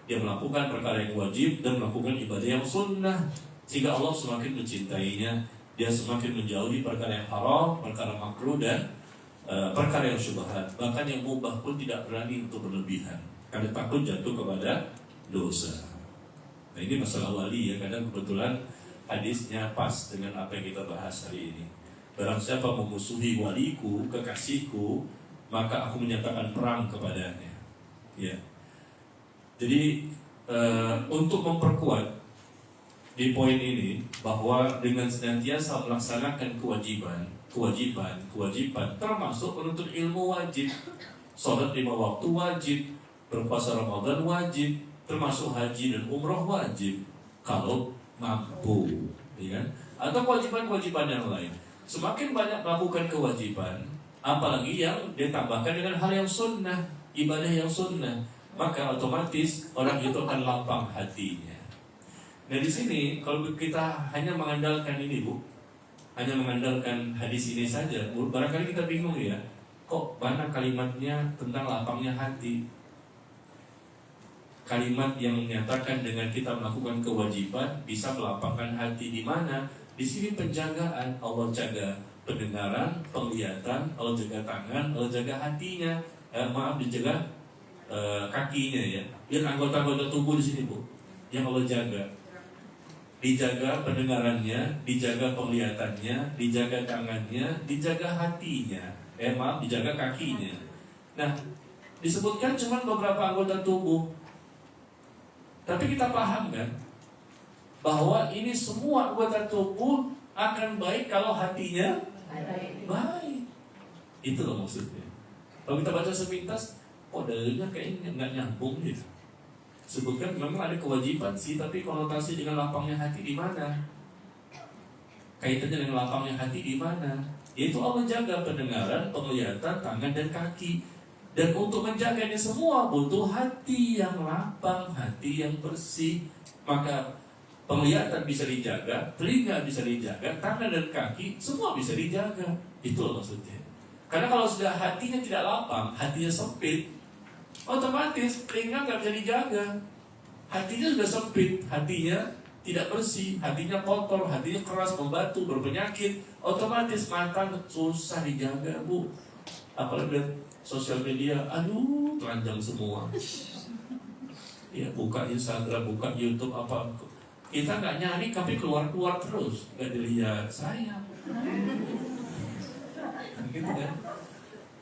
Dia melakukan perkara yang wajib dan melakukan ibadah yang sunnah, sehingga Allah semakin mencintainya. Dia semakin menjauhi perkara yang haram, perkara makruh, dan perkara yang syubhat. Bahkan yang mubah pun tidak berani untuk berlebihan, karena takut jatuh kepada dosa. Nah, ini masalah wali ya. Kadang kebetulan hadisnya pas dengan apa yang kita bahas hari ini. Barang siapa memusuhi waliku, kekasihku, maka aku menyatakan perang kepadanya. Ya. Jadi untuk memperkuat di poin ini bahwa dengan senantiasa melaksanakan kewajiban termasuk menuntut ilmu wajib, sholat 5 waktu wajib, berpuasa Ramadan wajib, termasuk haji dan umroh wajib kalau mampu, ya. Atau kewajiban-kewajiban yang lain. Semakin banyak melakukan kewajiban, apalagi yang ditambahkan dengan hal yang sunnah, ibadah yang sunnah, maka otomatis orang itu akan lapang hatinya. Nah di sini kalau kita hanya mengandalkan ini Bu, hanya mengandalkan hadis ini saja, Bu, barangkali kita bingung ya, kok mana kalimatnya tentang lapangnya hati? Kalimat yang menyatakan dengan kita melakukan kewajiban bisa melapangkan hati di mana? Di sini penjagaan, Allah jaga pendengaran, penglihatan, Allah jaga tangan, Allah jaga hatinya, dijaga kakinya ya. Lihat anggota-anggota tubuh di sini Bu, yang Allah jaga. Dijaga pendengarannya, dijaga penglihatannya, dijaga tangannya, dijaga hatinya, dijaga kakinya. Nah, disebutkan cuma beberapa anggota tubuh, tapi kita paham kan bahwa ini semua anggota tubuh akan baik kalau hatinya baik. Itu loh maksudnya. Kalau kita baca sepintas, kok dalilnya kayaknya nggak nyambung gitu. Sebutkan memang ada kewajiban sih, tapi konotasi dengan lapangnya hati di mana? Kaitannya dengan lapangnya hati di mana? Yaitu Allah jaga pendengaran, penglihatan, tangan dan kaki. Dan untuk menjaga ini semua butuh hati yang lapang, hati yang bersih. Maka penglihatan bisa dijaga, telinga bisa dijaga, tangan dan kaki semua bisa dijaga. Itu maksudnya. Karena kalau sudah hatinya tidak lapang, hatinya sempit, otomatis telinga nggak bisa dijaga. Hatinya sudah sempit, hatinya tidak bersih, hatinya kotor, hatinya keras, membatu, berpenyakit, otomatis mata susah dijaga Bu. Apalagi sosial media, aduh telanjang semua. Ya buka Instagram, buka YouTube apa. Kita nggak nyari tapi keluar terus, nggak dilihat sayang. Gitu kan?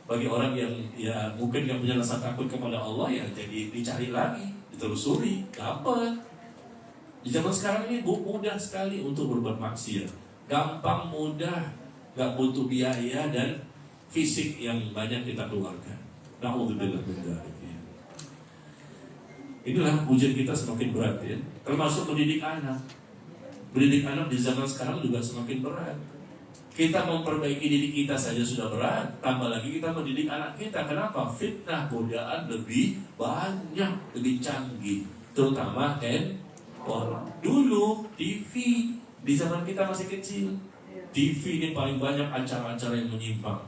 Bagi orang yang ya mungkin nggak punya rasa takut kepada Allah ya jadi dicari lagi, ditelusuri, dapat. Di zaman sekarang ini mudah sekali untuk berbuat maksiat, gampang, mudah, nggak butuh biaya dan fisik yang banyak kita keluarkan. Na'udzubillah min dzalik. Inilah ujian kita semakin berat ya. Termasuk mendidik anak. Mendidik anak di zaman sekarang juga semakin berat. Kita memperbaiki diri kita saja sudah berat, tambah lagi kita mendidik anak kita. Kenapa? Fitnah godaan lebih banyak, lebih canggih, terutama handphone. Dulu TV di zaman kita masih kecil, TV ini paling banyak acara-acara yang menyimpang.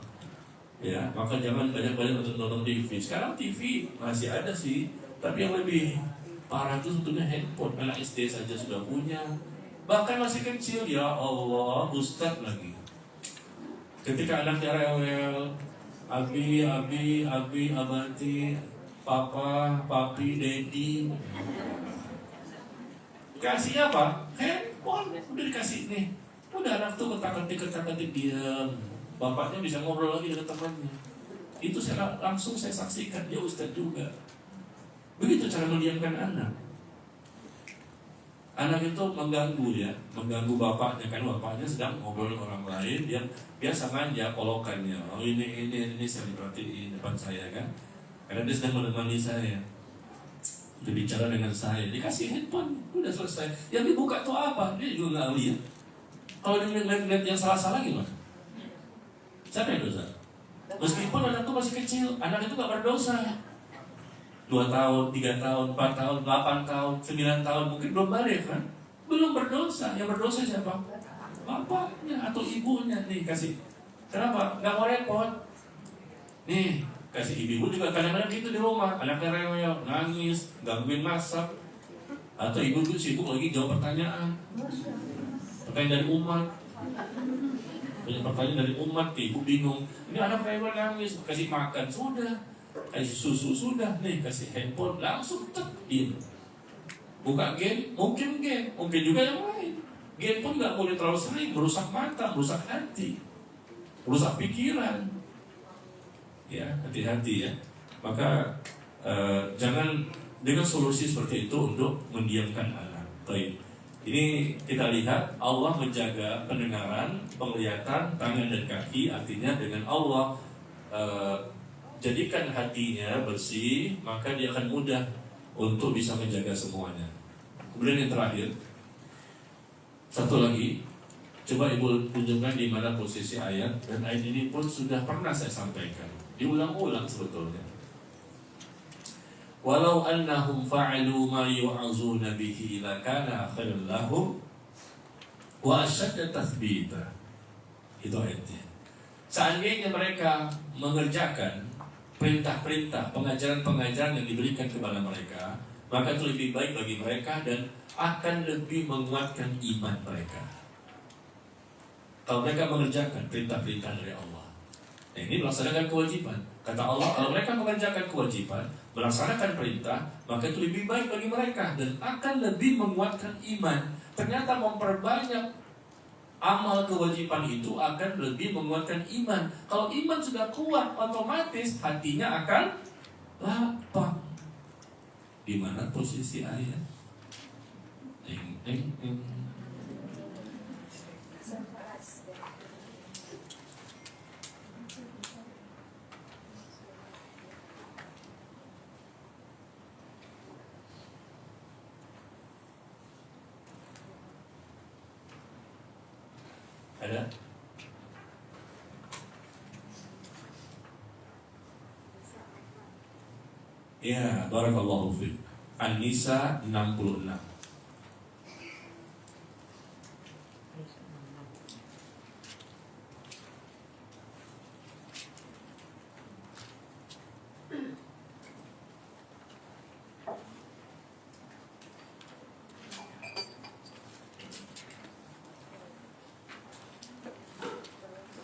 Ya, maka jangan banyak-banyak untuk nonton TV. Sekarang TV masih ada sih, tapi yang lebih parah itu sebetulnya handphone. Anak SD saja sudah punya, bahkan masih kecil. Ya Allah, Ustadz lagi. Ketika anaknya rewel, abi, abanti, papa, papi, dedi, kasih apa? Handphone. Udah dikasih nih. Udah anak tuh ketak-ketik diam. Bapaknya bisa ngobrol lagi dengan temannya. Itu langsung saya saksikan. Dia Ustadz juga. Begitu cara mendiamkan anak. Anak itu mengganggu ya, mengganggu bapaknya, kan bapaknya sedang ngobrol dengan orang lain, dia biasa manja kolokannya. Oh ini saya diperhatiin depan saya kan, karena dia sedang menemani saya, berbicara dengan saya, dikasih handphone, udah selesai. Yang dibuka tuh apa? Dia juga nggak lihat. Kalau dia lihat yang salah-salah gimana? Siapa yang dosa? Meskipun anak itu masih kecil, anak itu nggak berdosa. 2 tahun, 3 tahun, 4 tahun, 8 tahun, 9 tahun, mungkin belum balik kan? Belum berdosa. Yang berdosa siapa? Bapaknya atau ibunya. Nih kasih. Kenapa? Nggak mau repot. Nih kasih ibu juga kadang-kadang gitu di rumah. Anaknya rewel, nangis, gangguin masak. Atau ibu tuh sibuk lagi jawab pertanyaan. Pertanyaan dari umat. Banyak pertanyaan dari umat, ibu bingung. Ini anak rewel nangis, kasih makan, sudah. Kasih susu sudah, nih kasih handphone langsung diem. Buka game, mungkin juga yang lain. Game pun nggak boleh terlalu sering, merusak mata, merusak hati, merusak pikiran. Ya, hati-hati ya. Maka jangan dengan solusi seperti itu untuk mendiamkan anak. Baik. Ini kita lihat Allah menjaga pendengaran, penglihatan, tangan dan kaki. Artinya dengan Allah jadikan hatinya bersih, maka dia akan mudah untuk bisa menjaga semuanya. Kemudian yang terakhir, satu lagi, coba ibu tunjukkan di mana posisi ayat. Dan ayat ini pun sudah pernah saya sampaikan, diulang-ulang sebetulnya. Walau annahum fa'alu ma yu'azuna bihi lakana khairan lahum wa asyadda tathbita. Itu ayatnya. Seandainya mereka mengerjakan perintah-perintah, pengajaran-pengajaran yang diberikan kepada mereka, maka itu lebih baik bagi mereka dan akan lebih menguatkan iman mereka. Kalau mereka mengerjakan perintah-perintah dari Allah, nah ini melaksanakan kewajiban. Kata Allah, kalau mereka mengerjakan kewajiban, melaksanakan perintah, maka itu lebih baik bagi mereka dan akan lebih menguatkan iman. Ternyata memperbanyak amal kewajiban itu akan lebih menguatkan iman. Kalau iman sudah kuat, otomatis hatinya akan lapang. Di mana posisi ayat? Ada? Ya, barakallahu fiik. An-Nisa 66.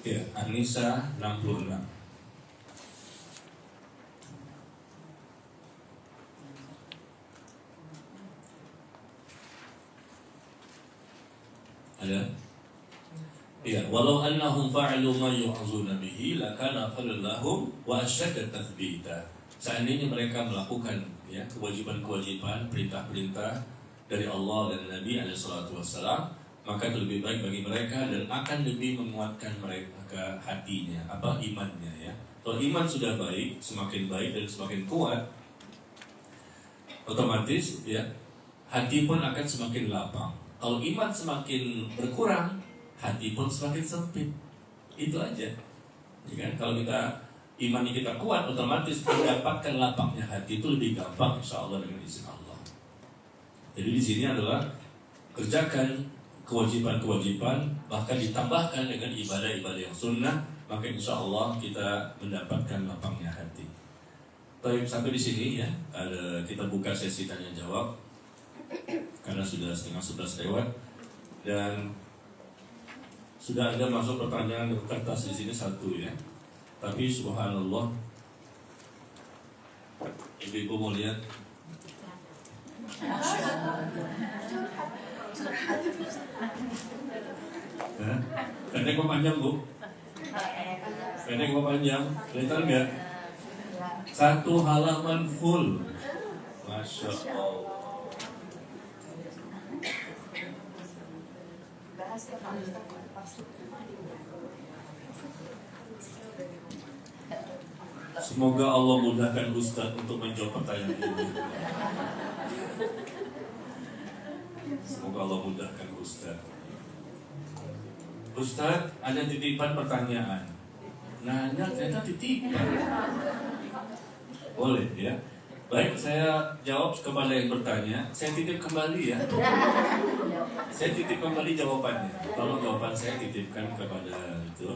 Ya, An-Nisa 66. Ada? Ya, walau annahum fa'alu ma yu'azuna bihi lakana khairan lahum wa asyadda tathbita. Seandainya mereka melakukan ya kewajiban-kewajiban, perintah-perintah dari Allah dan Nabi alaihi salatu wassalam, maka itu lebih baik bagi mereka dan akan lebih menguatkan mereka ke hatinya, imannya ya. Kalau iman sudah baik, semakin baik dan semakin kuat, otomatis ya hati pun akan semakin lapang. Kalau iman semakin berkurang, hati pun semakin sempit. Itu aja. Ya kan? Kalau kita iman kita kuat, otomatis mendapatkan lapangnya hati itu lebih gampang, insya Allah, dengan izin Allah. Jadi di sini adalah kerjakan kewajiban-kewajiban, bahkan ditambahkan dengan ibadah-ibadah yang sunnah, maka insya Allah kita mendapatkan lapangnya hati. Baik, sampai di sini ya. Kita buka sesi tanya jawab karena sudah setengah 11 lewat dan sudah ada masuk pertanyaan kertas di sini satu ya. Tapi subhanallah, ibu-ibu mau lihat. Pendek apa panjang, Bu? Pendek apa panjang? Kelihatan nggak? Satu halaman full. Masya Allah. Semoga Allah mudahkan Ustaz untuk menjawab pertanyaan ini. Semoga Allah mudahkan Ustaz. Ustaz, ada titipan pertanyaan. Nanya ternyata titipan. Boleh ya. Baik, saya jawab kepada yang bertanya. Saya titip kembali ya. Saya titip kembali jawabannya. Kalau jawaban saya titipkan kepada itu,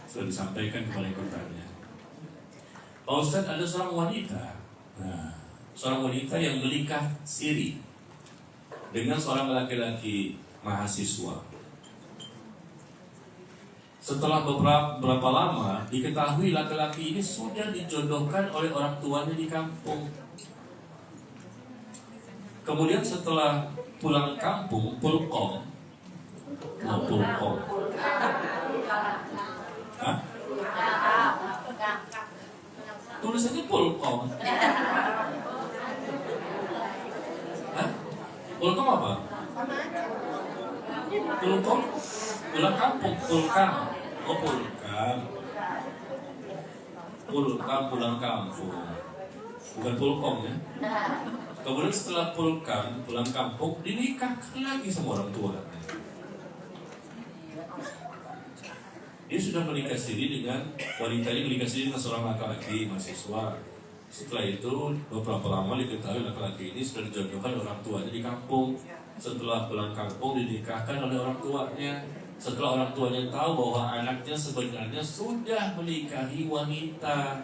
sudah disampaikan kepada yang bertanya. Pak Ustadz, ada seorang wanita. Nah, seorang wanita yang menikah siri dengan seorang laki-laki mahasiswa. Setelah beberapa lama diketahui laki-laki ini sudah dijodohkan oleh orang tuanya di kampung. Kemudian setelah pulang kampung, pulkom. Hah? Tulisannya pulkom. Hah? Pulkom apa? Pulkom? Pulang kampung, pulkam. Oh, pulkam. Pulkam pulang kampung. Bukan pulkom ya. Kemudian setelah pulkam, pulang kampung, dinikahkan lagi sama orang tuanya. Dia sudah menikah sendiri dengan wanita ini, menikah sendiri dengan seorang laki-laki mahasiswa. Setelah itu beberapa lama diketahui laki-laki ini sudah dijodohkan orang tuanya di kampung. Setelah pulang kampung dinikahkan oleh orang tuanya. Setelah orang tuanya tahu bahwa anaknya sebenarnya sudah menikahi wanita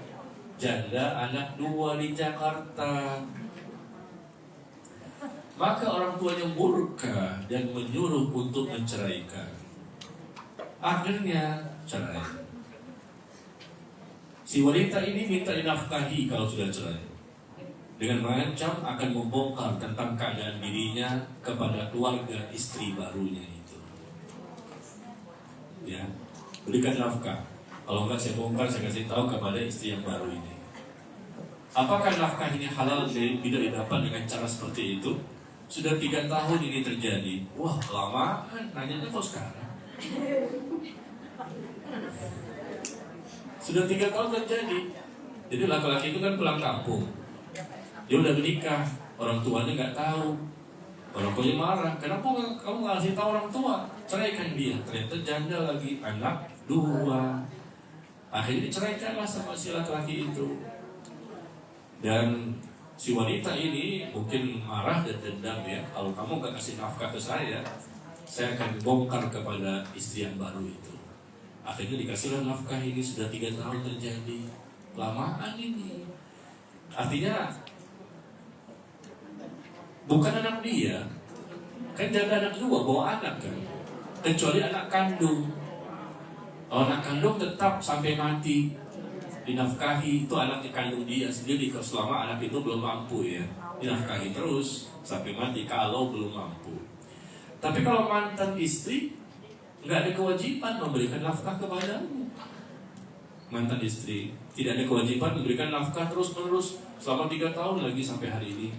janda anak 2 di Jakarta, maka orang tuanya murka dan menyuruh untuk menceraikan. Akhirnya cerai. Si wanita ini minta dinafkahi kalau sudah cerai, dengan mengancam akan membongkar tentang keadaan dirinya kepada keluarga istri barunya itu. Ya, berikan nafkah. Kalau enggak saya bongkar, saya kasih tahu kepada istri yang baru ini. Apakah nafkah ini halal tidak didapat dengan cara seperti itu? Sudah 3 tahun ini terjadi. Wah, lama kan nanyanya kok sekarang. Sudah 3 tahun terjadi. Jadi laki-laki itu kan pulang kampung. Dia udah menikah, orang tuanya nggak tahu. Orang tuanya marah. Kenapa kamu nggak kasih tahu orang tua? Ceraikan dia. Ternyata janda lagi, anak 2. Akhirnya diceraikanlah sama si laki-laki itu. Dan si wanita ini mungkin marah dan dendam ya. Kalau kamu nggak kasih nafkah ke saya akan bongkar kepada istri yang baru itu. Akhirnya dikasihlah nafkah ini. Sudah 3 tahun terjadi. Lamaan ini. Artinya bukan anak dia. Kan janda anak 2 bawa anak kan. Kecuali anak kandung. Kalau anak kandung tetap sampai mati dinafkahi, itu anaknya kandung dia sendiri. Selama anak itu belum mampu ya, dinafkahi terus sampai mati kalau belum mampu. Tapi kalau mantan istri, nggak ada kewajiban memberikan nafkah kepadanya. Mantan istri tidak ada kewajiban memberikan nafkah terus-menerus selama 3 tahun lagi sampai hari ini.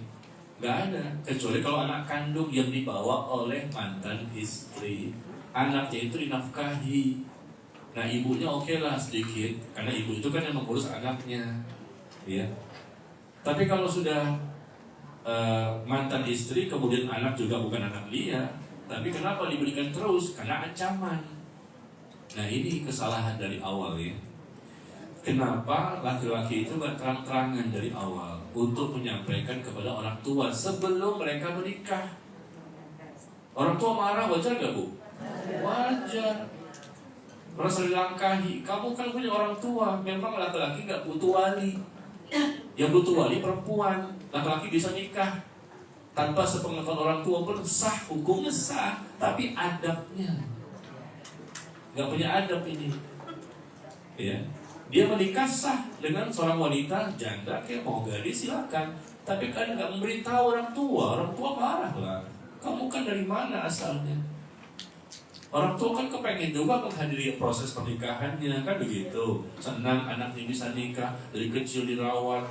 Nggak ada, kecuali kalau anak kandung yang dibawa oleh mantan istri, anaknya itu dinafkahi. Nah ibunya oke lah sedikit, karena ibu itu kan yang mengurus anaknya, ya. Tapi kalau sudah mantan istri, kemudian anak juga bukan anak dia, tapi kenapa diberikan terus? Karena ancaman. Nah ini kesalahan dari awal ya. Kenapa laki-laki itu gak terang-terangan dari awal untuk menyampaikan kepada orang tua sebelum mereka menikah? Orang tua marah wajar gak bu? Wajar. Merasa dilangkahi. Kamu kan punya orang tua. Memang laki-laki gak butuh wali. Yang butuh wali perempuan. Laki-laki bisa nikah tanpa sepengetahuan orang tua pun sah, hukumnya sah. Tapi adabnya gak punya adab ini. Ya, dia menikah sah dengan seorang wanita janda kayak mau gadis silakan. Tapi kan gak memberitahu orang tua marah lah. Kamu kan dari mana asalnya? Orang tua kan kepengen juga menghadiri proses pernikahannya kan begitu. Senang anaknya bisa nikah dari kecil dirawat.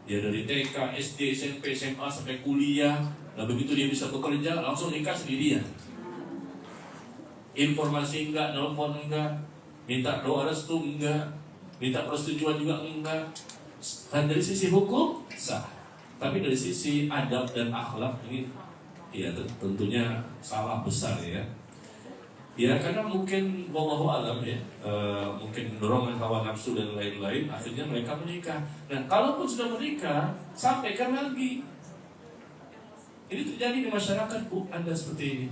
Ya dari TK, SD, SMP, SMA sampai kuliah. Nah begitu dia bisa bekerja langsung nikah sendirian. Informasi enggak, nelfon enggak, minta doa restu enggak, minta persetujuan juga enggak. Dan dari sisi hukum sah, tapi dari sisi adab dan akhlak ini ya tentunya salah besar ya. Ya karena mungkin wallahu alam ya, mungkin dorongan hawa nafsu dan lain-lain, akhirnya mereka menikah. Nah kalaupun sudah menikah, sampaikan lagi. Ini terjadi di masyarakat bu, Anda seperti ini.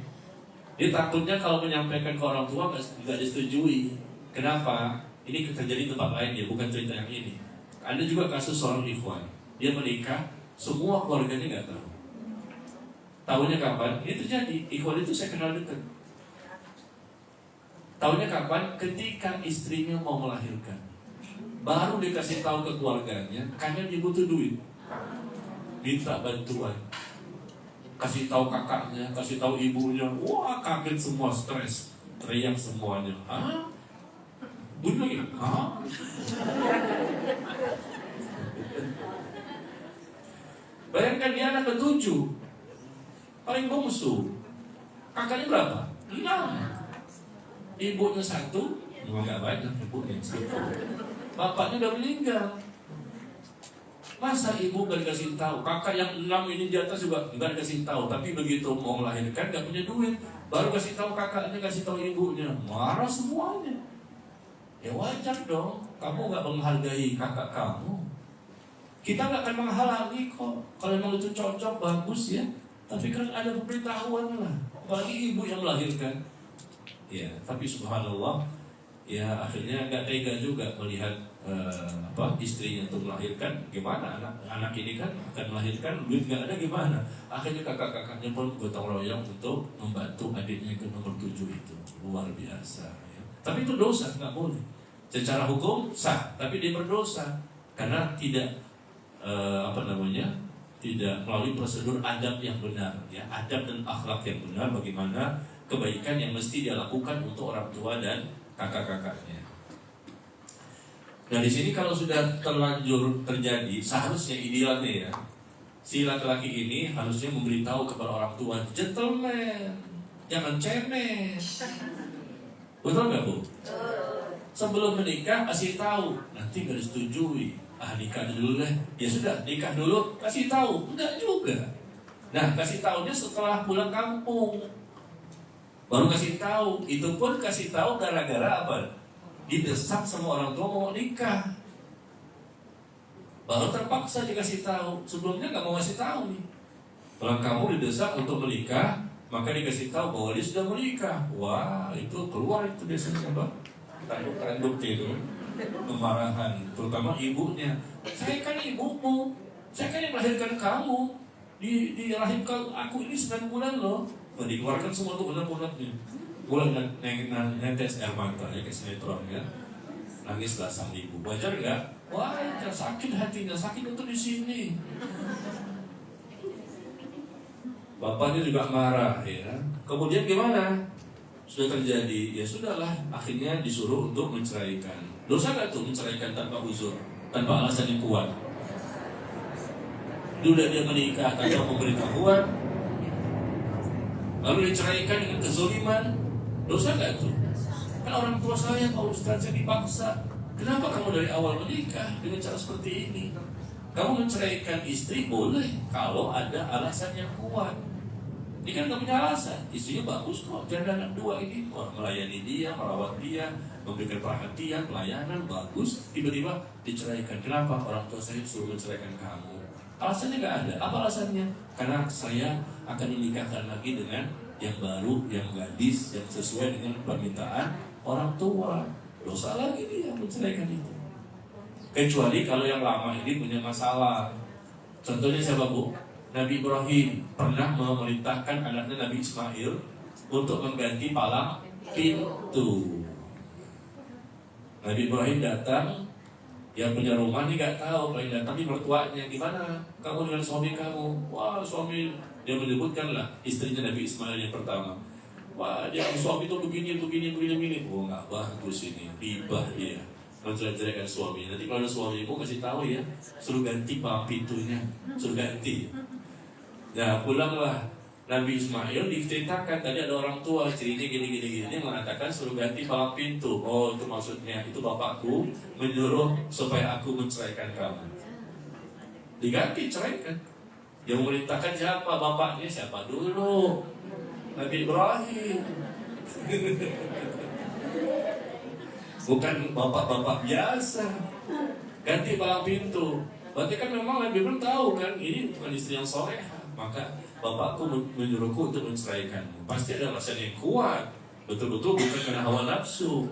Dia takutnya kalau menyampaikan ke orang tua nggak disetujui. Kenapa? Ini terjadi di tempat lain ya, bukan cerita yang ini. Ada juga kasus seorang ikhwan, dia menikah, semua keluarganya nggak tahu. Tahunya kapan? Ini terjadi. Ikhwan itu saya kenal dekat. Tahunya kapan? Ketika istrinya mau melahirkan, baru dikasih tahu ke keluarganya, karena dia butuh duit, minta bantuan. Kasih tahu kakaknya, kasih tahu ibunya, wah kaget semua, stres, teriak semuanya. Hah? Bunyi lagi? Hah? Bayangkan dia anak ketujuh, paling bungsu. Kakaknya berapa? 6. Ibunya 1, memang gak banyak ibunya 1. Bapaknya udah meninggal. Masa ibu gak dikasih tahu? Kakak yang 6 ini di atas juga gak dikasih tahu. Tapi begitu mau melahirkan gak punya duit, baru kasih tahu kakaknya, kasih tahu ibunya. Marah semuanya. Ya wajar dong, kamu gak menghargai kakak kamu. Kita gak akan menghalangi kok. Kalau memang itu cocok, bagus ya. Tapi kan ada pemberitahuan lah. Apalagi ibu yang melahirkan. Ya, tapi subhanallah, ya akhirnya gak tega juga melihat istrinya untuk melahirkan. Gimana anak ini kan akan melahirkan, duit gak ada gimana. Akhirnya kakak-kakaknya pun gotong royong untuk membantu adiknya ke nomor 7 itu. Luar biasa ya. Tapi itu dosa, gak boleh. Secara hukum sah, tapi dia berdosa karena tidak tidak melalui prosedur adab yang benar ya. Adab dan akhlak yang benar, bagaimana kebaikan yang mesti dia lakukan untuk orang tua dan kakak-kakaknya. Nah di sini kalau sudah terlanjur terjadi, seharusnya idealnya ya, si laki-laki ini harusnya memberitahu kepada orang tua, gentleman, jangan cemen. Betul nggak bu? Sebelum menikah kasih tahu, nanti nggak disetujui. Nikah dulu deh. Ya sudah, nikah dulu, kasih tahu. Enggak juga. Nah kasih tahunya setelah pulang kampung, baru kasih tahu. Itu pun kasih tahu gara-gara apa? Didesak sama orang tua mau nikah, baru terpaksa dikasih tahu. Sebelumnya nggak mau ngasih tahu nih. Kalau kamu didesak untuk menikah, maka dikasih tahu bahwa dia sudah menikah. Wah, itu keluar itu biasanya apa? Tanduk itu, kemarahan, terutama ibunya. Saya kan ibumu, saya kan yang melahirkan kamu. Dilahirkan aku ini 9 bulan loh. Dikeluarkan semua tuh unek-uneknya. Mulai netes air mata ya, kayak sinetron ya. Nangislah sang ibu. Wajar nggak? Wajar, sakit hatinya, sakit itu di sini. Bapaknya juga marah ya. Kemudian gimana? Sudah terjadi, ya sudahlah. Akhirnya disuruh untuk menceraikan. Dosa nggak tuh menceraikan tanpa uzur, tanpa alasan yang kuat? Sudah dia menikah tanpa pemberitahuan, lalu diceraikan dengan kezaliman. Dosa gak itu? Kan orang tua saya, Pak Ustaz, saya dipaksa. Kenapa kamu dari awal menikah dengan cara seperti ini? Kamu menceraikan istri boleh kalau ada alasan yang kuat. Ini kan nggak punya alasan, istrinya bagus kok, janda anak dua ini, melayani dia, merawat dia, memberikan perhatian, pelayanan bagus, tiba-tiba diceraikan. Kenapa? Orang tua saya suruh menceraikan kamu. Alasannya nggak ada. Apa alasannya? Karena saya akan menikahkan lagi dengan yang baru, yang gadis, yang sesuai dengan permintaan orang tua. Dosa lagi dia menceraikan itu. Kecuali kalau yang lama ini punya masalah. Contohnya siapa, Bu? Nabi Ibrahim pernah memerintahkan anaknya Nabi Ismail untuk mengganti palang pintu. Nabi Ibrahim datang, yang punya rumah ini nggak tahu, paling datang di mertuanya, gimana kamu dengan suami kamu? Wah, suami, dia menyebutkan lah istrinya Nabi Ismail yang pertama. Wah, dia suami itu begini. Oh, nggak bagus ini, ribah dia menjelek-jelekan suami. Nanti kalau ada suamimu kasih tahu ya, suruh ganti palang pintunya, suruh ganti. Nah, pulanglah Nabi Ismail, diceritakan tadi ada orang tua istrinya gini. Dia mengatakan suruh ganti palang pintu. Oh, itu maksudnya, itu bapakku menyuruh supaya aku menceraikan kamu. Diganti, ceraikan. Yang memerintahkan siapa? Bapaknya siapa dulu? Nabi Ibrahim. Bukan bapak-bapak biasa. Ganti palang pintu. Berarti kan memang Nabi Ibrahim tahu kan, ini bukan istri yang soleh. Maka bapakku menyuruhku untuk menceraikanmu. Pasti ada alasan yang kuat. Betul-betul bukan karena hawa nafsu,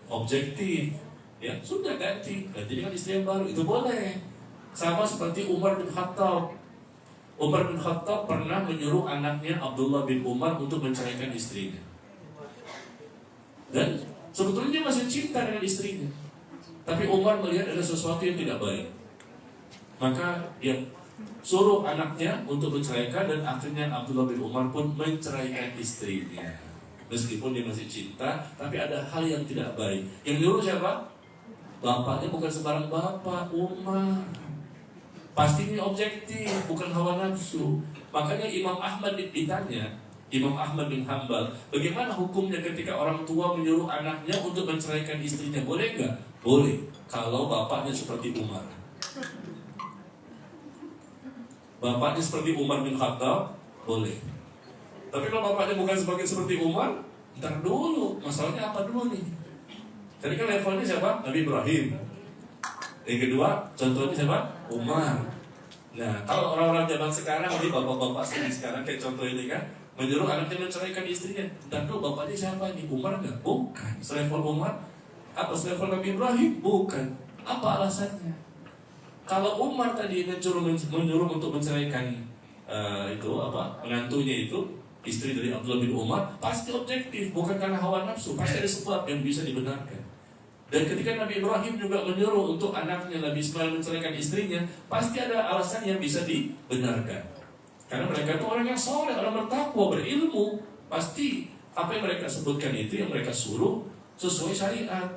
objektif. Ya sudah ganti dengan istri yang baru, itu boleh. Sama seperti Umar bin Khattab. Umar bin Khattab pernah menyuruh anaknya Abdullah bin Umar untuk menceraikan istrinya. Dan sebetulnya dia masih cinta dengan istrinya. Tapi Umar melihat ada sesuatu yang tidak baik. Maka dia suruh anaknya untuk menceraikan, dan akhirnya Abdullah bin Umar pun menceraikan istrinya. Meskipun dia masih cinta, tapi ada hal yang tidak baik. Yang nyuruh siapa? Bapaknya bukan sembarang bapak, Umar. Pasti ini objektif, bukan hawa nafsu. Makanya Imam Ahmad ditanya, Imam Ahmad bin Hanbal, bagaimana hukumnya ketika orang tua menyuruh anaknya untuk menceraikan istrinya? Boleh nggak? Boleh, kalau bapaknya seperti Umar. Bapaknya seperti Umar bin Khattab, boleh. Tapi kalau bapaknya bukan seperti Umar, ntar dulu, masalahnya apa dulu nih? Tadi kan levelnya siapa? Nabi Ibrahim. Yang kedua, contohnya siapa? Umar. Nah, kalau orang-orang zaman sekarang, ini bapak-bapak sekarang kayak contoh ini kan, menyuruh anaknya menceraikan istrinya. Ntar dulu, bapaknya siapa nih? Umar nggak? Bukan. Selevel Umar? Apa selevel Nabi Ibrahim? Bukan. Apa alasannya? Kalau Umar tadi menyuruh untuk menceraikan menantunya itu, istri dari Abdullah bin Umar, pasti objektif, bukan karena hawa nafsu, pasti ada sebab yang bisa dibenarkan. Dan ketika Nabi Ibrahim juga menyuruh untuk anaknya Nabi Ismail menceraikan istrinya, pasti ada alasan yang bisa dibenarkan. Karena mereka itu orang yang soleh, orang bertakwa, berilmu, pasti apa yang mereka sebutkan itu yang mereka suruh sesuai syariat.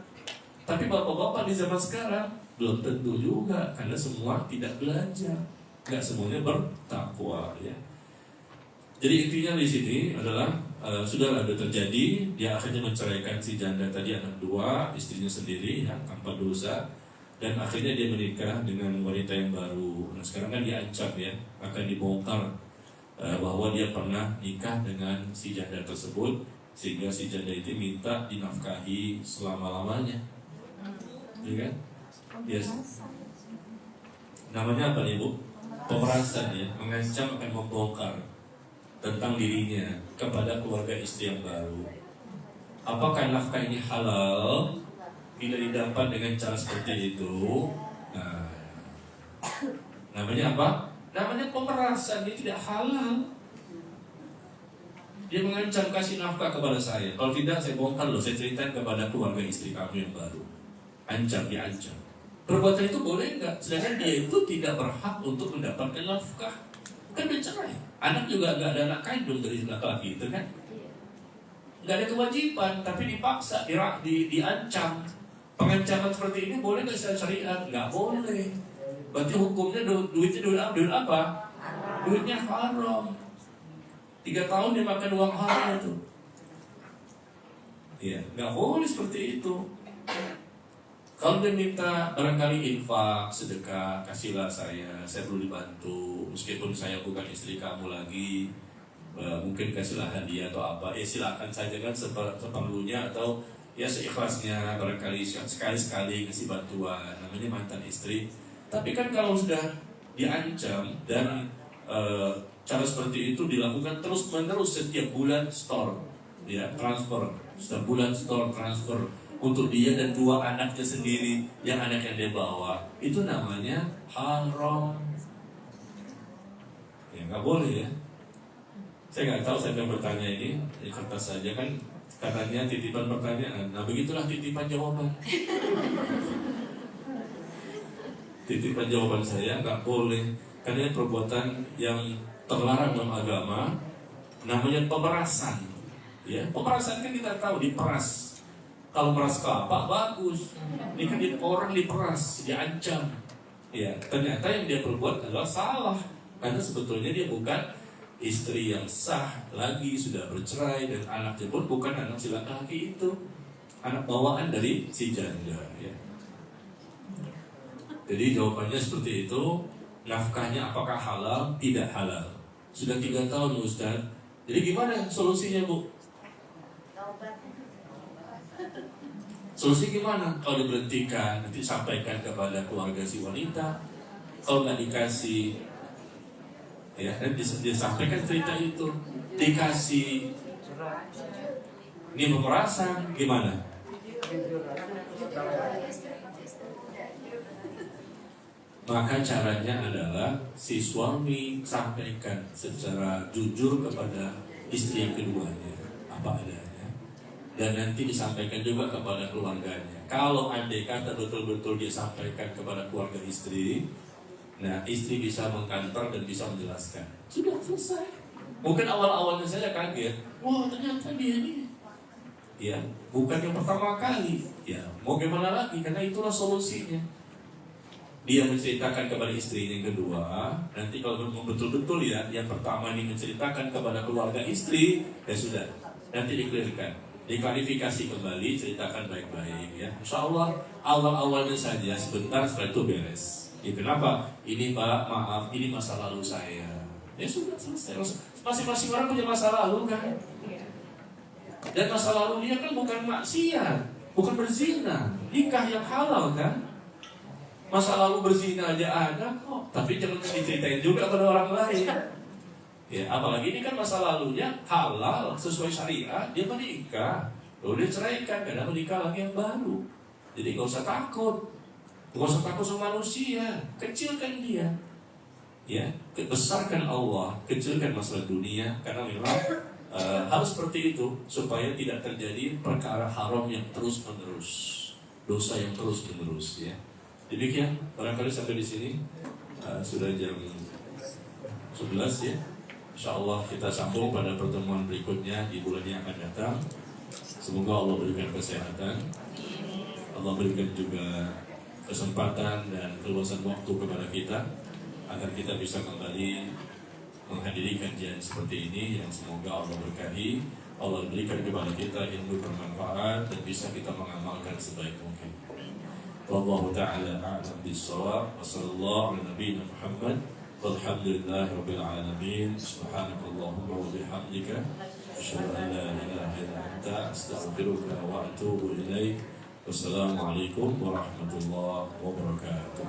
Tapi bapak-bapak di zaman sekarang belum tentu juga, karena semua tidak belajar, nggak semuanya bertakwa ya. Jadi intinya di sini adalah sudah ada terjadi, dia akhirnya menceraikan si janda tadi, anak dua, istrinya sendiri ya, tanpa dosa, dan akhirnya dia menikah dengan wanita yang baru. Nah sekarang kan diancam ya, akan dibongkar bahwa dia pernah nikah dengan si janda tersebut, sehingga si janda itu minta dinafkahi selama-lamanya, ya kan? Yes. Namanya apa nih Bu? Pemerasan ya, mengancam akan membongkar tentang dirinya kepada keluarga istri yang baru. Apakah nafkah ini halal bila didapat dengan cara seperti itu? Nah, namanya apa? Namanya pemerasan, ini tidak halal. Dia mengancam kasih nafkah kepada saya. Kalau tidak saya bongkar loh, saya ceritakan kepada keluarga istri kamu yang baru. Ancam, diancam. Perbuatan itu boleh enggak? Sedangkan dia itu tidak berhak untuk mendapatkan nafkah. Kan bercerai. Anak juga enggak ada anak kandung dari laki-laki itu kan. Enggak ada kewajiban, tapi dipaksa, diancam. Pengancaman seperti ini boleh enggak secara syariat? Enggak boleh. Berarti hukumnya duit apa? Duitnya haram. 3 tahun dia makan uang haram itu. Iya, enggak boleh seperti itu. Kalau dia minta barangkali infak, sedekah, kasihlah saya perlu dibantu, meskipun saya bukan istri kamu lagi. mungkin kasihlah hadiah atau apa, silakan saja kan seperlunya atau ya seikhlasnya, barangkali sekali-sekali kasih bantuan, namanya mantan istri. Tapi kan kalau sudah diancam dan cara seperti itu dilakukan terus-menerus setiap bulan store, ya transfer, setiap bulan store transfer untuk dia dan 2 anaknya sendiri, yang anak yang dia bawa, itu namanya haram. Ya nggak boleh ya. Saya nggak tahu siapa yang bertanya ini, di kertas saja kan katanya titipan pertanyaan. Nah begitulah titipan jawaban. Titipan jawaban saya nggak boleh, karena ini perbuatan yang terlarang dalam agama, namanya pemerasan. Ya, pemerasan kan kita tahu diperas. Kalau meras kelapa bagus, ini kan orang diperas, diancam. Ya, ternyata yang dia perbuat adalah salah, karena sebetulnya dia bukan istri yang sah lagi, sudah bercerai dan anaknya pun bukan anak si laki-laki itu, anak bawaan dari si janda. Ya. Jadi jawabannya seperti itu. Nafkahnya apakah halal? Tidak halal. Sudah 3 tahun Ustaz. Jadi gimana solusinya Bu? Taubat. Solusi gimana? Kalau diberhentikan, nanti sampaikan kepada keluarga si wanita. Kalau nggak dikasih, ya, dan disampaikan cerita itu, dikasih, ini pemerasan, gimana? Maka caranya adalah si suami sampaikan secara jujur kepada istri yang keduanya apa adanya, dan nanti disampaikan juga kepada keluarganya. Kalau andai kata betul-betul dia sampaikan kepada keluarga istri, nah istri bisa mengkantor dan bisa menjelaskan. Sudah selesai. Mungkin awal-awalnya saya kaget, wah ternyata dia ini, ya bukan yang pertama kali. Ya mau gimana lagi, karena itulah solusinya. Dia menceritakan kepada istrinya yang kedua. Nanti kalau memang betul-betul ya, yang pertama ini menceritakan kepada keluarga istri, ya sudah, nanti diklirkan, diklarifikasi kembali, ceritakan baik-baik ya. Insya Allah awal-awalnya saja, sebentar, setelah itu beres. Ya, kenapa? Ini Pak, maaf, ini masa lalu saya. Ya sudah, selesai. Masing-masing orang punya masa lalu kan. Dan masa lalu dia kan bukan maksiat, bukan berzina, nikah yang halal kan. Masa lalu berzina aja ada kok, tapi jangan diceritain juga pada orang lain. Ya, apalagi ini kan masa lalunya halal sesuai syariat, dia menikah, lalu dia ceraikan karena menikah lagi yang baru. Jadi nggak usah takut sama manusia, kecilkan dia. Ya, besarkan Allah, kecilkan masalah dunia, karena memang harus seperti itu supaya tidak terjadi perkara haram yang terus menerus, dosa yang terus menerus ya. Demikian, barangkali sampai di sini sudah jam 11 ya. Insya Allah kita sambung pada pertemuan berikutnya di bulan yang akan datang. Semoga Allah berikan kesehatan, Allah berikan juga kesempatan dan keluasan waktu kepada kita, agar kita bisa kembali menghadiri kajian seperti ini yang semoga Allah berkahi, Allah berikan kepada kita ilmu bermanfaat dan bisa kita mengamalkan sebaik mungkin. Wallahu ta'ala a'lam bis-shawab. Wa sallallahu ala nabiyyina Muhammad walhamdulillahi rabbil alamin. Subhanakallahumma wa bihamdika asyhadu an la ilaha illa anta astaghfiruka wa atubu ilaik. Wassalamualaikum warahmatullahi wabarakatuh.